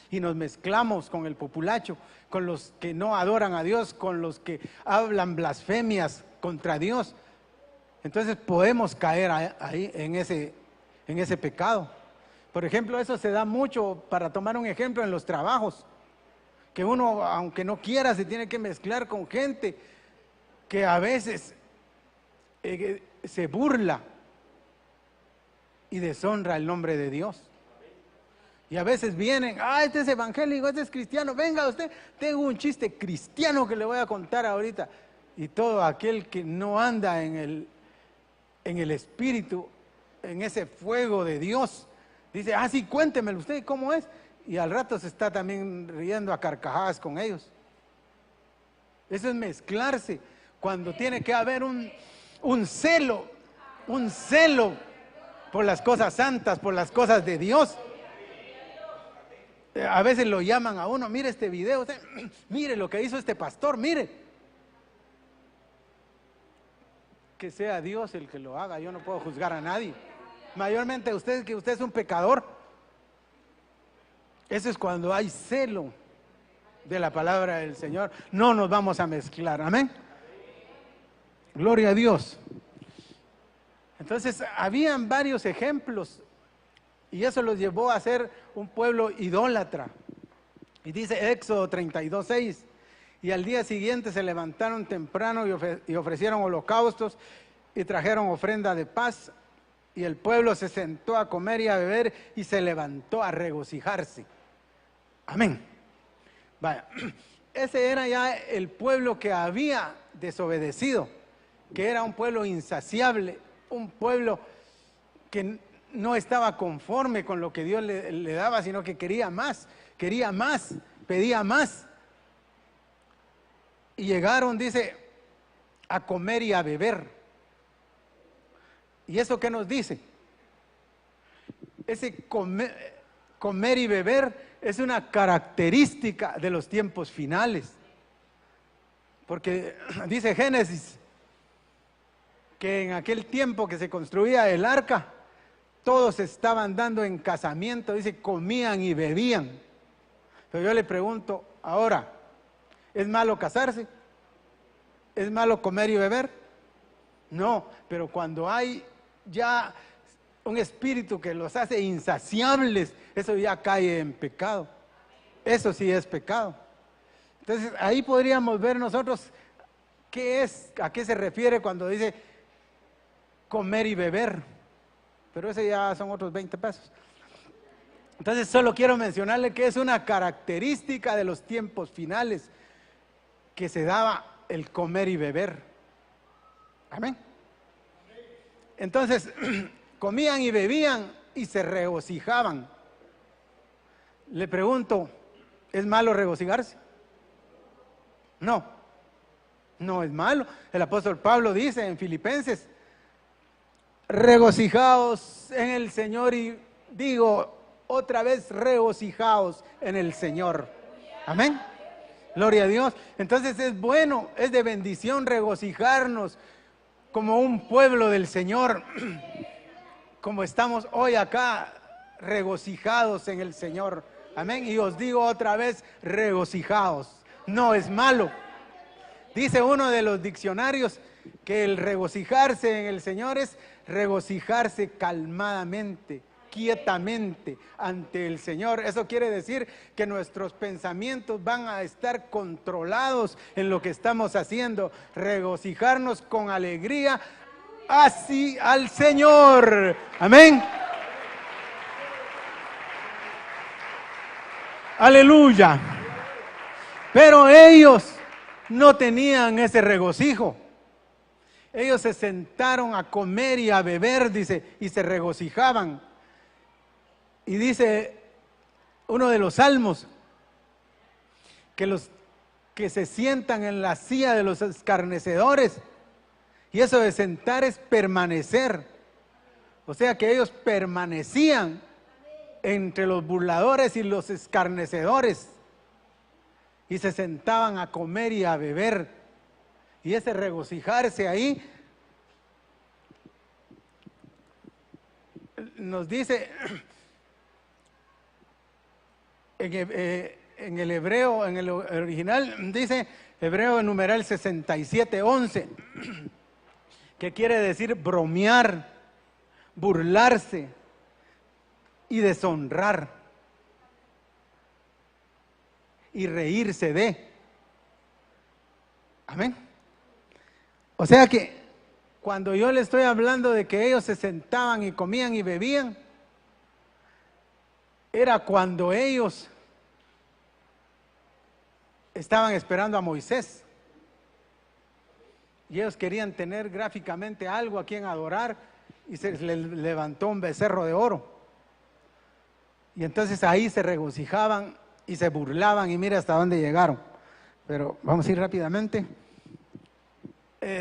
y nos mezclamos con el populacho, con los que no adoran a Dios, con los que hablan blasfemias contra Dios, entonces podemos caer ahí en ese pecado. Por ejemplo, eso se da mucho, para tomar un ejemplo, en los trabajos, que uno, aunque no quiera, se tiene que mezclar con gente que a veces se burla y deshonra el nombre de Dios. Y a veces vienen, este es evangélico, este es cristiano, venga usted, tengo un chiste cristiano que le voy a contar ahorita. Y todo aquel que no anda en el espíritu, en ese fuego de Dios, dice, sí, cuéntemelo usted, ¿cómo es? Y al rato se está también riendo a carcajadas con ellos. Eso es mezclarse, cuando tiene que haber un celo por las cosas santas, por las cosas de Dios. A veces lo llaman a uno, mire este video, usted, mire lo que hizo este pastor, mire. Que sea Dios el que lo haga, yo no puedo juzgar a nadie. Mayormente usted, que usted es un pecador. Eso es cuando hay celo de la palabra del Señor. No nos vamos a mezclar, amén. Gloria a Dios. Entonces, habían varios ejemplos y eso los llevó a ser un pueblo idólatra. Y dice Éxodo 32:6, y al día siguiente se levantaron temprano y ofrecieron holocaustos y trajeron ofrenda de paz, y el pueblo se sentó a comer y a beber y se levantó a regocijarse. Amén. Vaya, ese era ya el pueblo que había desobedecido, que era un pueblo insaciable, un pueblo que no estaba conforme con lo que Dios le daba, sino que quería más, pedía más. Y llegaron, dice, a comer y a beber. ¿Y eso qué nos dice? Ese comer y beber es una característica de los tiempos finales. Porque dice Génesis que en aquel tiempo que se construía el arca, todos estaban dando en casamiento, dice, comían y bebían. Pero yo le pregunto, ahora, ¿es malo casarse? ¿Es malo comer y beber? No, pero cuando hay ya un espíritu que los hace insaciables, eso ya cae en pecado. Eso sí es pecado. Entonces ahí podríamos ver nosotros a qué se refiere cuando dice comer y beber. Pero ese ya son otros 20 pesos. Entonces solo quiero mencionarle que es una característica de los tiempos finales que se daba el comer y beber. Amén. Entonces comían y bebían y se regocijaban. Le pregunto, ¿es malo regocijarse? No, no es malo. El apóstol Pablo dice en Filipenses, regocijaos en el Señor, y digo otra vez, regocijaos en el Señor. Amén. Gloria a Dios. Entonces es bueno, es de bendición regocijarnos como un pueblo del Señor, como estamos hoy acá, regocijados en el Señor. Amén. Y os digo otra vez, regocijaos. No es malo. Dice uno de los diccionarios que el regocijarse en el Señor es regocijarse calmadamente, quietamente ante el Señor. Eso quiere decir que nuestros pensamientos van a estar controlados en lo que estamos haciendo. Regocijarnos con alegría así al Señor. Amén. Aleluya. Pero ellos no tenían ese regocijo. Ellos se sentaron a comer y a beber, dice, y se regocijaban. Y dice uno de los salmos, que los que se sientan en la silla de los escarnecedores, y eso de sentar es permanecer. O sea que ellos permanecían entre los burladores y los escarnecedores, y se sentaban a comer y a beber. Y ese regocijarse ahí nos dice en el hebreo, en el original, dice hebreo en numeral 67:11, que quiere decir bromear, burlarse y deshonrar y reírse de. Amén. O sea que cuando yo le estoy hablando de que ellos se sentaban y comían y bebían, era cuando ellos estaban esperando a Moisés. Y ellos querían tener gráficamente algo a quien adorar, y se les levantó un becerro de oro. Y entonces ahí se regocijaban y se burlaban, y mira hasta dónde llegaron. Pero vamos a ir rápidamente.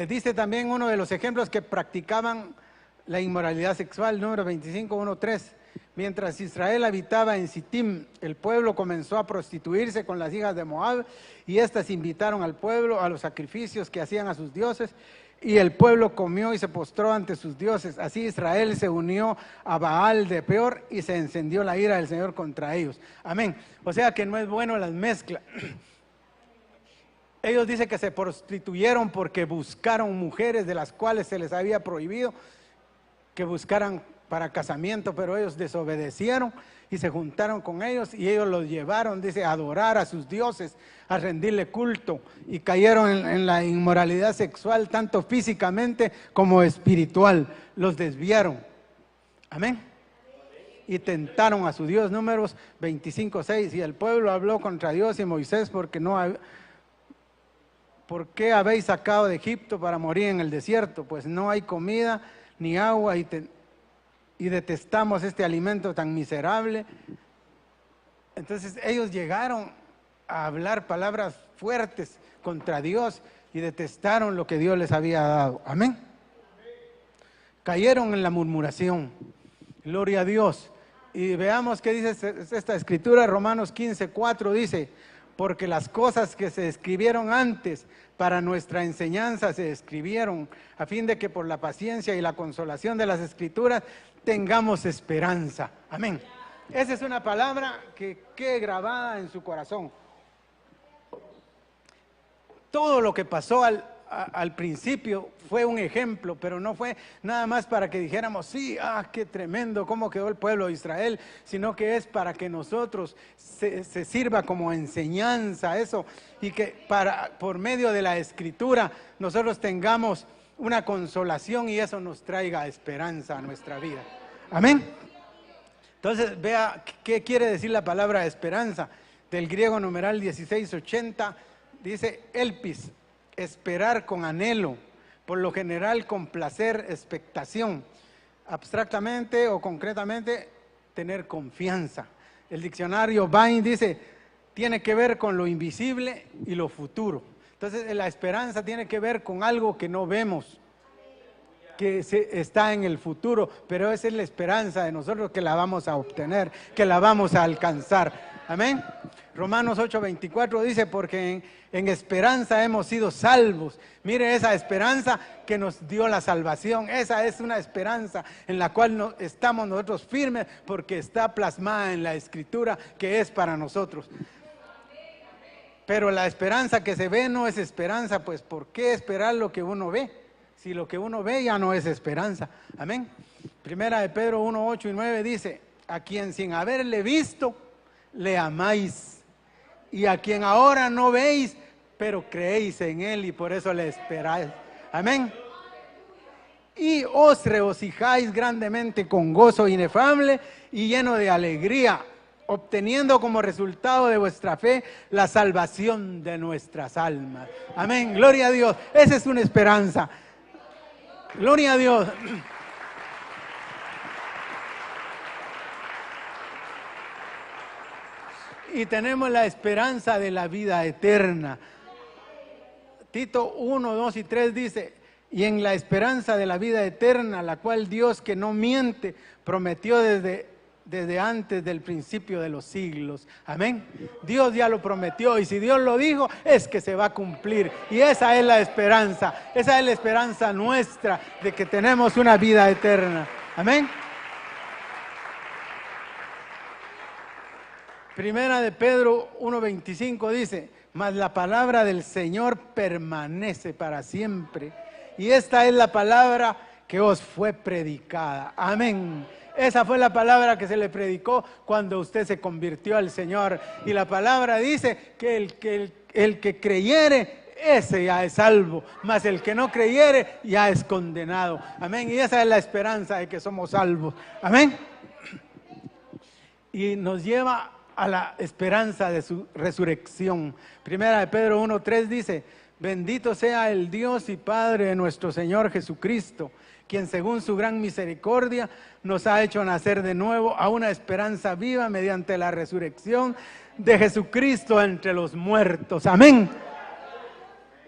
Dice también uno de los ejemplos que practicaban la inmoralidad sexual, número 25:1-3. Mientras Israel habitaba en Sittim, el pueblo comenzó a prostituirse con las hijas de Moab, y éstas invitaron al pueblo a los sacrificios que hacían a sus dioses, y el pueblo comió y se postró ante sus dioses. Así Israel se unió a Baal de Peor, y se encendió la ira del Señor contra ellos. Amén. O sea que no es bueno las mezclas. Ellos dicen que se prostituyeron porque buscaron mujeres de las cuales se les había prohibido que buscaran para casamiento, pero ellos desobedecieron y se juntaron con ellos, y ellos los llevaron, dice, a adorar a sus dioses, a rendirle culto, y cayeron en la inmoralidad sexual, tanto físicamente como espiritual. Los desviaron. Amén. Y tentaron a su Dios. Números 25:6. Y el pueblo habló contra Dios y Moisés, ¿por qué habéis sacado de Egipto para morir en el desierto? Pues no hay comida ni agua, y detestamos este alimento tan miserable. Entonces ellos llegaron a hablar palabras fuertes contra Dios y detestaron lo que Dios les había dado. Amén. Cayeron en la murmuración. Gloria a Dios. Y veamos qué dice esta escritura. Romanos 15:4 dice: porque las cosas que se escribieron antes para nuestra enseñanza se escribieron, a fin de que por la paciencia y la consolación de las escrituras tengamos esperanza. Amén. Esa es una palabra que quede grabada en su corazón. Todo lo que pasó al principio fue un ejemplo, pero no fue nada más para que dijéramos, sí, qué tremendo, cómo quedó el pueblo de Israel, sino que es para que nosotros se sirva como enseñanza eso, y que por medio de la escritura nosotros tengamos una consolación, y eso nos traiga esperanza a nuestra vida. Amén. Entonces vea qué quiere decir la palabra esperanza. Del griego numeral 1680 dice elpis, esperar con anhelo, por lo general con placer, expectación. Abstractamente o concretamente, tener confianza. El diccionario Bain dice, tiene que ver con lo invisible y lo futuro. Entonces la esperanza tiene que ver con algo que no vemos, que está en el futuro, pero esa es la esperanza de nosotros, que la vamos a obtener, que la vamos a alcanzar. Amén. Romanos 8:24 dice, porque en esperanza hemos sido salvos. Mire esa esperanza que nos dio la salvación. Esa es una esperanza en la cual estamos nosotros firmes, porque está plasmada en la Escritura, que es para nosotros. Pero la esperanza que se ve no es esperanza, pues ¿por qué esperar lo que uno ve? Si lo que uno ve ya no es esperanza. Amén. Primera de Pedro 1:8 y 9 dice, a quien sin haberle visto, le amáis, y a quien ahora no veis, pero creéis en él y por eso le esperáis. Amén. Y os regocijáis grandemente con gozo inefable y lleno de alegría, obteniendo como resultado de vuestra fe la salvación de nuestras almas. Amén, gloria a Dios. Esa es una esperanza. Gloria a Dios. Y tenemos la esperanza de la vida eterna. Tito 1, 2 y 3 dice, y en la esperanza de la vida eterna, la cual Dios, que no miente, prometió desde antes del principio de los siglos. Amén. Dios ya lo prometió, y si Dios lo dijo, es que se va a cumplir. Y esa es la esperanza. Esa es la esperanza nuestra de que tenemos una vida eterna. Amén. Primera de Pedro 1:25 dice, mas la palabra del Señor permanece para siempre. Y esta es la palabra que os fue predicada. Amén. Esa fue la palabra que se le predicó cuando usted se convirtió al Señor. Y la palabra dice que el que creyere, ese ya es salvo. Mas el que no creyere, ya es condenado. Amén. Y esa es la esperanza de que somos salvos. Amén. Y nos lleva a la esperanza de su resurrección. Primera de Pedro 1:3 dice, bendito sea el Dios y Padre de nuestro Señor Jesucristo, quien según su gran misericordia nos ha hecho nacer de nuevo a una esperanza viva mediante la resurrección de Jesucristo entre los muertos. Amén.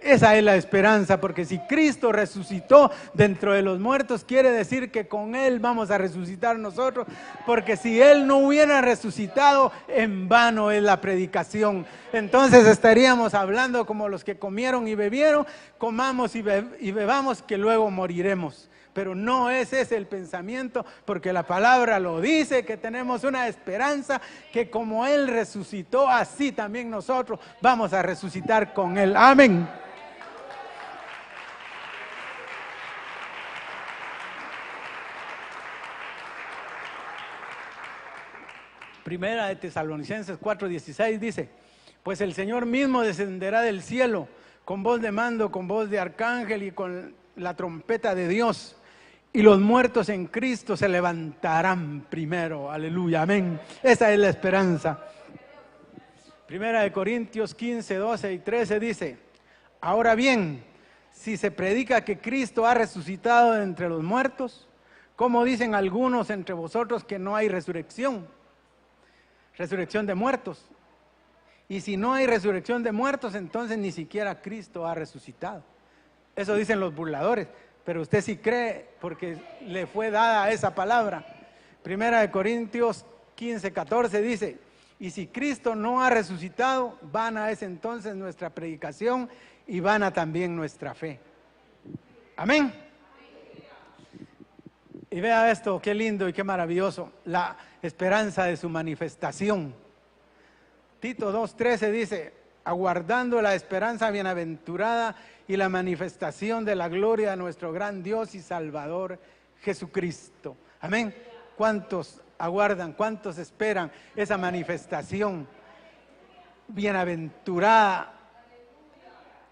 Esa es la esperanza, porque si Cristo resucitó dentro de los muertos, quiere decir que con Él vamos a resucitar nosotros, porque si Él no hubiera resucitado, en vano es la predicación. Entonces estaríamos hablando como los que comieron y bebieron, comamos y bebamos, que luego moriremos. Pero no es ese el pensamiento, porque la palabra lo dice, que tenemos una esperanza, que como Él resucitó, así también nosotros vamos a resucitar con Él. Amén. Primera de Tesalonicenses 4:16 dice, pues el Señor mismo descenderá del cielo con voz de mando, con voz de arcángel y con la trompeta de Dios, y los muertos en Cristo se levantarán primero. Aleluya, amén. Esa es la esperanza. Primera de Corintios 15:12 y 13 dice, ahora bien, si se predica que Cristo ha resucitado de entre los muertos, ¿cómo dicen algunos entre vosotros que no hay resurrección de muertos? Y si no hay resurrección de muertos, entonces ni siquiera Cristo ha resucitado. Eso dicen los burladores, pero usted sí cree porque le fue dada esa palabra. Primera de Corintios 15:14 dice, y si Cristo no ha resucitado, vana es entonces nuestra predicación y vana también nuestra fe. Amén. Y vea esto, qué lindo y qué maravilloso, la esperanza de su manifestación. Tito 2:13 dice, aguardando la esperanza bienaventurada y la manifestación de la gloria de nuestro gran Dios y Salvador Jesucristo. Amén. ¿Cuántos aguardan, cuántos esperan esa manifestación bienaventurada,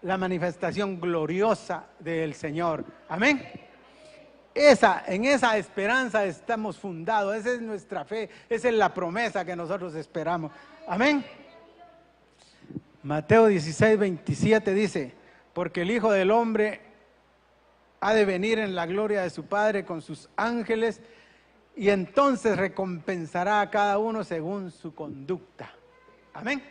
la manifestación gloriosa del Señor? Amén. En esa esperanza estamos fundados, esa es nuestra fe, esa es la promesa que nosotros esperamos. Amén. Mateo 16:27 dice, porque el Hijo del Hombre ha de venir en la gloria de su Padre con sus ángeles, y entonces recompensará a cada uno según su conducta. Amén.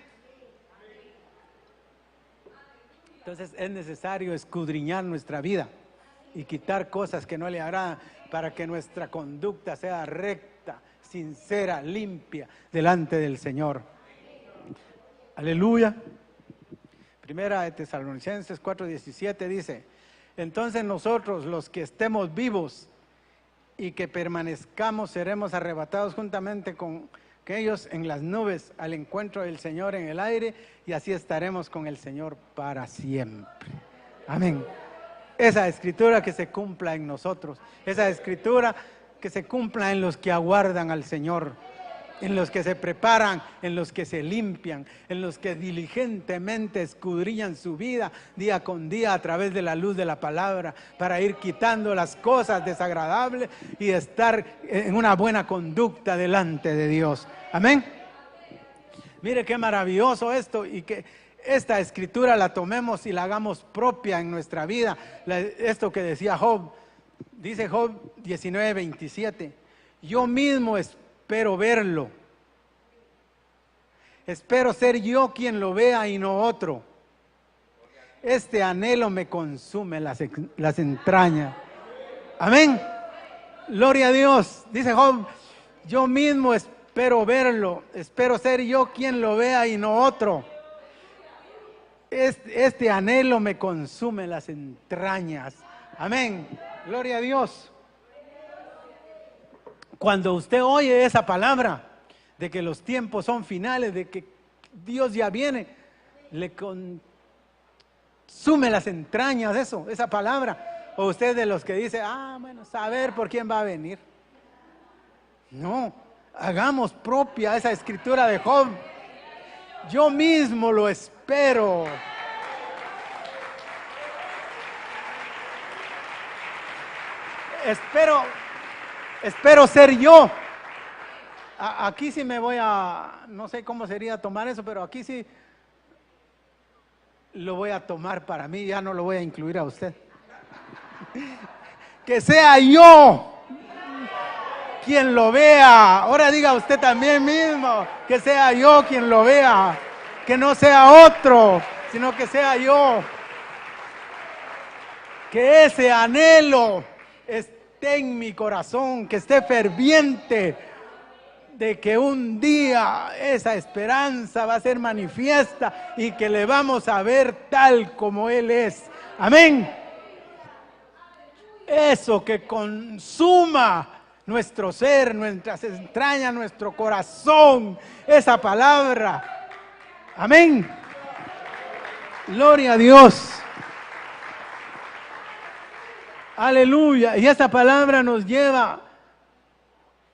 Entonces es necesario escudriñar nuestra vida y quitar cosas que no le agradan para que nuestra conducta sea recta, sincera, limpia delante del Señor. Aleluya. Primera de Tesalonicenses 4:17 dice: entonces nosotros, los que estemos vivos y que permanezcamos, seremos arrebatados juntamente con ellos en las nubes al encuentro del Señor en el aire, y así estaremos con el Señor para siempre. Amén. Esa escritura que se cumpla en nosotros, esa escritura que se cumpla en los que aguardan al Señor, en los que se preparan, en los que se limpian, en los que diligentemente escudriñan su vida día con día a través de la luz de la palabra, para ir quitando las cosas desagradables y estar en una buena conducta delante de Dios. Amén. Mire qué maravilloso esto, y que esta escritura la tomemos y la hagamos propia en nuestra vida. Esto que decía Job, dice Job 19:27, yo mismo espero verlo, espero ser yo quien lo vea y no otro. Este anhelo me consume las entrañas. Amén. Gloria a Dios. Dice Job, yo mismo espero verlo, espero ser yo quien lo vea y no otro. Este anhelo me consume las entrañas. Amén. Gloria a Dios. Cuando usted oye esa palabra de que los tiempos son finales, de que Dios ya viene, le consume las entrañas esa palabra. O usted de los que dice, bueno, saber por quién va a venir. No, hagamos propia esa escritura de Job. Yo mismo lo espero. Espero ser yo. Aquí sí me voy no sé cómo sería tomar eso, pero aquí sí lo voy a tomar para mí, ya no lo voy a incluir a usted. Que sea yo quien lo vea. Ahora diga usted también mismo, que sea yo quien lo vea, que no sea otro, sino que sea yo. Que ese anhelo esté en mi corazón, que esté ferviente de que un día esa esperanza va a ser manifiesta y que le vamos a ver tal como Él es. Amén. Eso que consuma nuestro ser, nuestras entrañas, nuestro corazón, esa palabra. Amén. Gloria a Dios. Aleluya. Y esta palabra nos lleva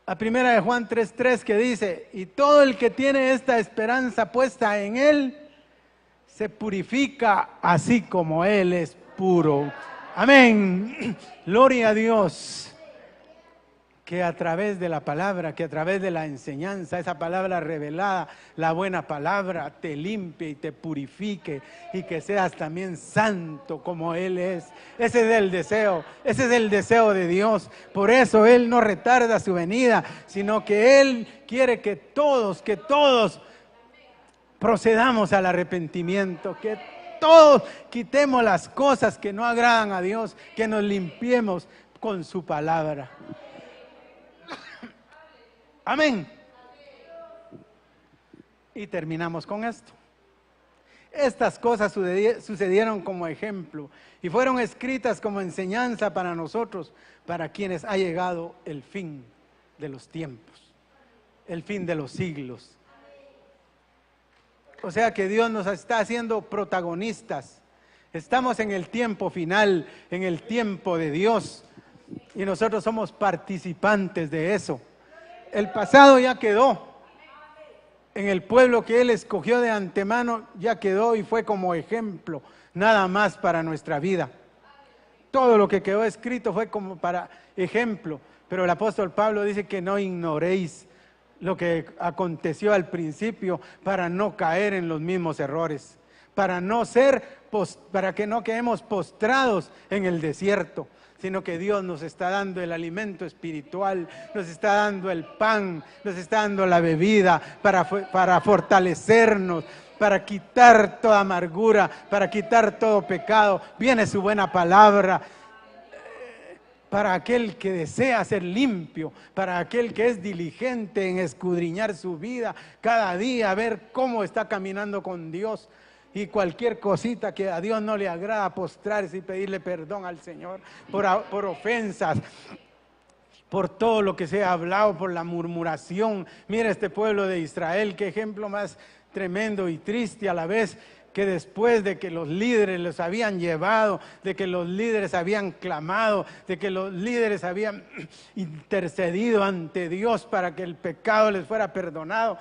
a 1 de Juan 3:3, que dice: y todo el que tiene esta esperanza puesta en Él se purifica así como Él es puro. Amén. Gloria a Dios. Que a través de la palabra, que a través de la enseñanza, esa palabra revelada, la buena palabra, te limpie y te purifique, y que seas también santo como Él es. Ese es el deseo de Dios. Por eso Él no retarda su venida, sino que Él quiere que todos procedamos al arrepentimiento, que todos quitemos las cosas que no agradan a Dios, que nos limpiemos con su palabra. Amén. Y terminamos con esto. Estas cosas sucedieron como ejemplo y fueron escritas como enseñanza para nosotros, para quienes ha llegado el fin de los tiempos, el fin de los siglos. O sea que Dios nos está haciendo protagonistas. Estamos en el tiempo final, en el tiempo de Dios, y nosotros somos participantes de eso. El pasado ya quedó. En el pueblo que Él escogió de antemano ya quedó y fue como ejemplo, nada más para nuestra vida. Todo lo que quedó escrito fue como para ejemplo, pero el apóstol Pablo dice que no ignoréis lo que aconteció al principio, para no caer en los mismos errores, para que no quedemos postrados en el desierto, sino que Dios nos está dando el alimento espiritual, nos está dando el pan, nos está dando la bebida para fortalecernos, para quitar toda amargura, para quitar todo pecado. Viene su buena palabra para aquel que desea ser limpio, para aquel que es diligente en escudriñar su vida cada día, ver cómo está caminando con Dios. Y cualquier cosita que a Dios no le agrada, postrarse y pedirle perdón al Señor por ofensas, por todo lo que se ha hablado, por la murmuración. Mira este pueblo de Israel, qué ejemplo más tremendo y triste a la vez, que después de que los líderes los habían llevado, de que los líderes habían clamado, de que los líderes habían intercedido ante Dios para que el pecado les fuera perdonado,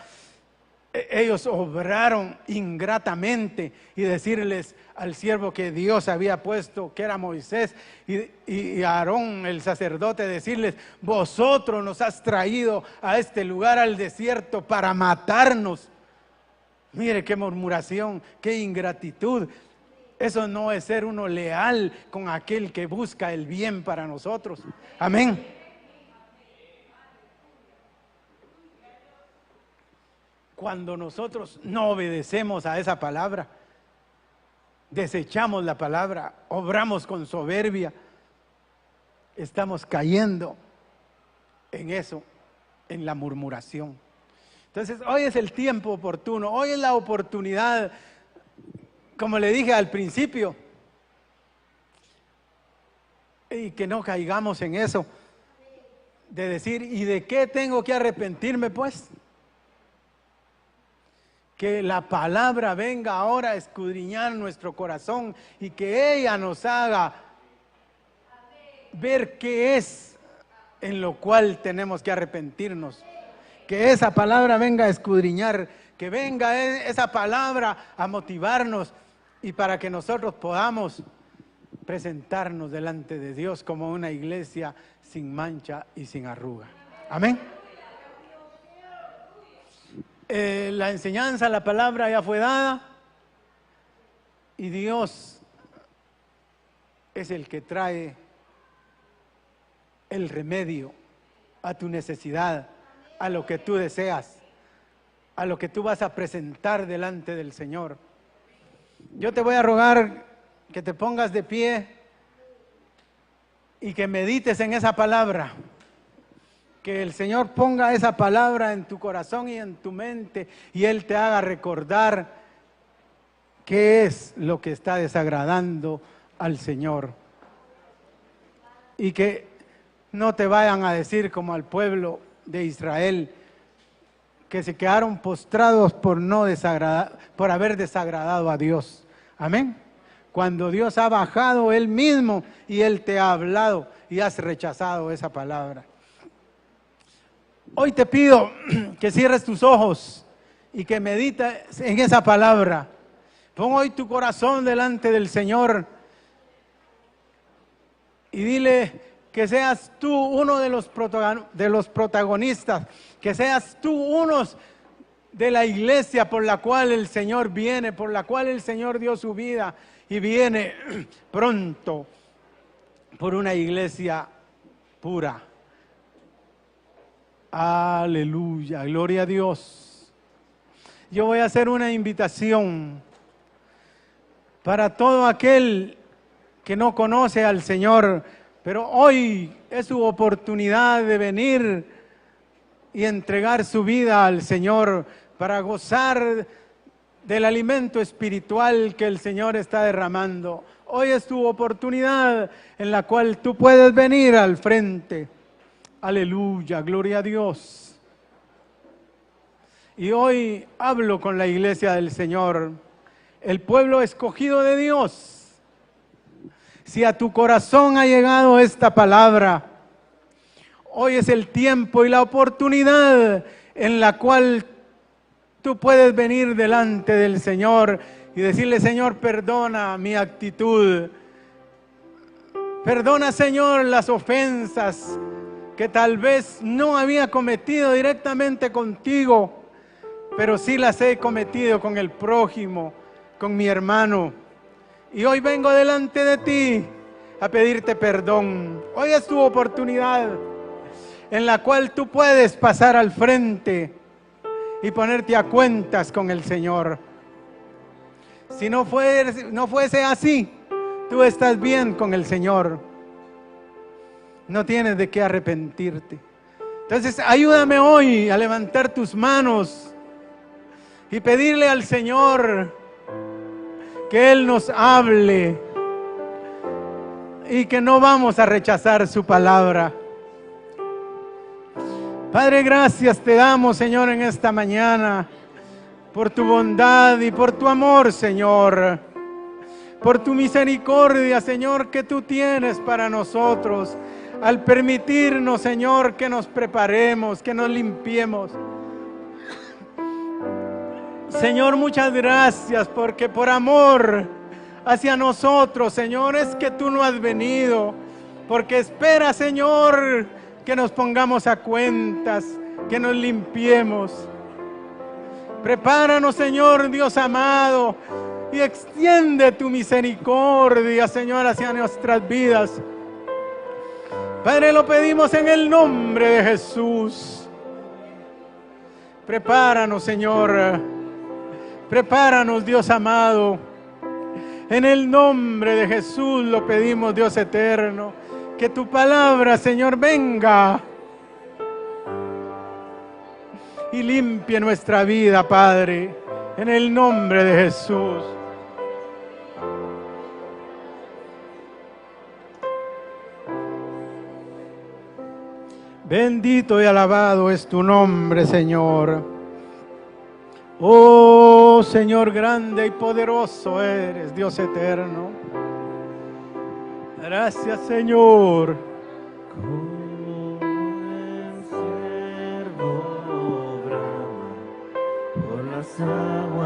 ellos obraron ingratamente y decirles al siervo que Dios había puesto, que era Moisés, y Aarón, el sacerdote, decirles: vosotros nos has traído a este lugar, al desierto, para matarnos. Mire qué murmuración, qué ingratitud. Eso no es ser uno leal con aquel que busca el bien para nosotros. Amén. Cuando nosotros no obedecemos a esa palabra, desechamos la palabra, obramos con soberbia, estamos cayendo en eso, en la murmuración. Entonces, hoy es el tiempo oportuno, hoy es la oportunidad, como le dije al principio, y que no caigamos en eso, de decir: ¿y de qué tengo que arrepentirme pues? Que la palabra venga ahora a escudriñar nuestro corazón y que ella nos haga ver qué es en lo cual tenemos que arrepentirnos. Que esa palabra venga a escudriñar, que venga esa palabra a motivarnos y para que nosotros podamos presentarnos delante de Dios como una iglesia sin mancha y sin arruga. Amén. La enseñanza, la palabra ya fue dada y Dios es el que trae el remedio a tu necesidad, a lo que tú deseas, a lo que tú vas a presentar delante del Señor. Yo te voy a rogar que te pongas de pie y que medites en esa palabra. Que el Señor ponga esa palabra en tu corazón y en tu mente y Él te haga recordar qué es lo que está desagradando al Señor. Y que no te vayan a decir como al pueblo de Israel, que se quedaron postrados por haber desagradado a Dios. Amén. Cuando Dios ha bajado Él mismo y Él te ha hablado y has rechazado esa palabra. Hoy te pido que cierres tus ojos y que medites en esa palabra. Pon hoy tu corazón delante del Señor y dile que seas tú uno de los protagonistas, que seas tú uno de la iglesia por la cual el Señor viene, por la cual el Señor dio su vida y viene pronto por una iglesia pura. Aleluya, gloria a Dios. Yo voy a hacer una invitación para todo aquel que no conoce al Señor, pero hoy es su oportunidad de venir y entregar su vida al Señor para gozar del alimento espiritual que el Señor está derramando. Hoy es tu oportunidad en la cual tú puedes venir al frente. Aleluya, gloria a Dios. Y hoy hablo con la iglesia del Señor, el pueblo escogido de Dios. Si a tu corazón ha llegado esta palabra, hoy es el tiempo y la oportunidad en la cual tú puedes venir delante del Señor y decirle: Señor, perdona mi actitud. Perdona, Señor, las ofensas que tal vez no había cometido directamente contigo, pero sí las he cometido con el prójimo, con mi hermano. Y hoy vengo delante de ti a pedirte perdón. Hoy es tu oportunidad en la cual tú puedes pasar al frente y ponerte a cuentas con el Señor. Si no fuese así, tú estás bien con el Señor. No tienes de qué arrepentirte. Entonces, ayúdame hoy a levantar tus manos y pedirle al Señor que Él nos hable y que no vamos a rechazar su palabra. Padre, gracias te damos, Señor, en esta mañana por tu bondad y por tu amor, Señor, por tu misericordia, Señor, que tú tienes para nosotros al permitirnos, Señor, que nos preparemos, que nos limpiemos. Señor, muchas gracias porque por amor hacia nosotros, Señor, es que tú no has venido, porque espera, Señor, que nos pongamos a cuentas, que nos limpiemos. Prepáranos, Señor Dios amado, y extiende tu misericordia, Señor, hacia nuestras vidas. Padre, lo pedimos en el nombre de Jesús. Prepáranos, Señor. Prepáranos, Dios amado. En el nombre de Jesús lo pedimos, Dios eterno. Que tu palabra, Señor, venga y limpie nuestra vida, Padre. En el nombre de Jesús. Bendito y alabado es tu nombre, Señor. Oh, Señor, grande y poderoso eres, Dios eterno. Gracias, Señor. Como el ciervo brama por las aguas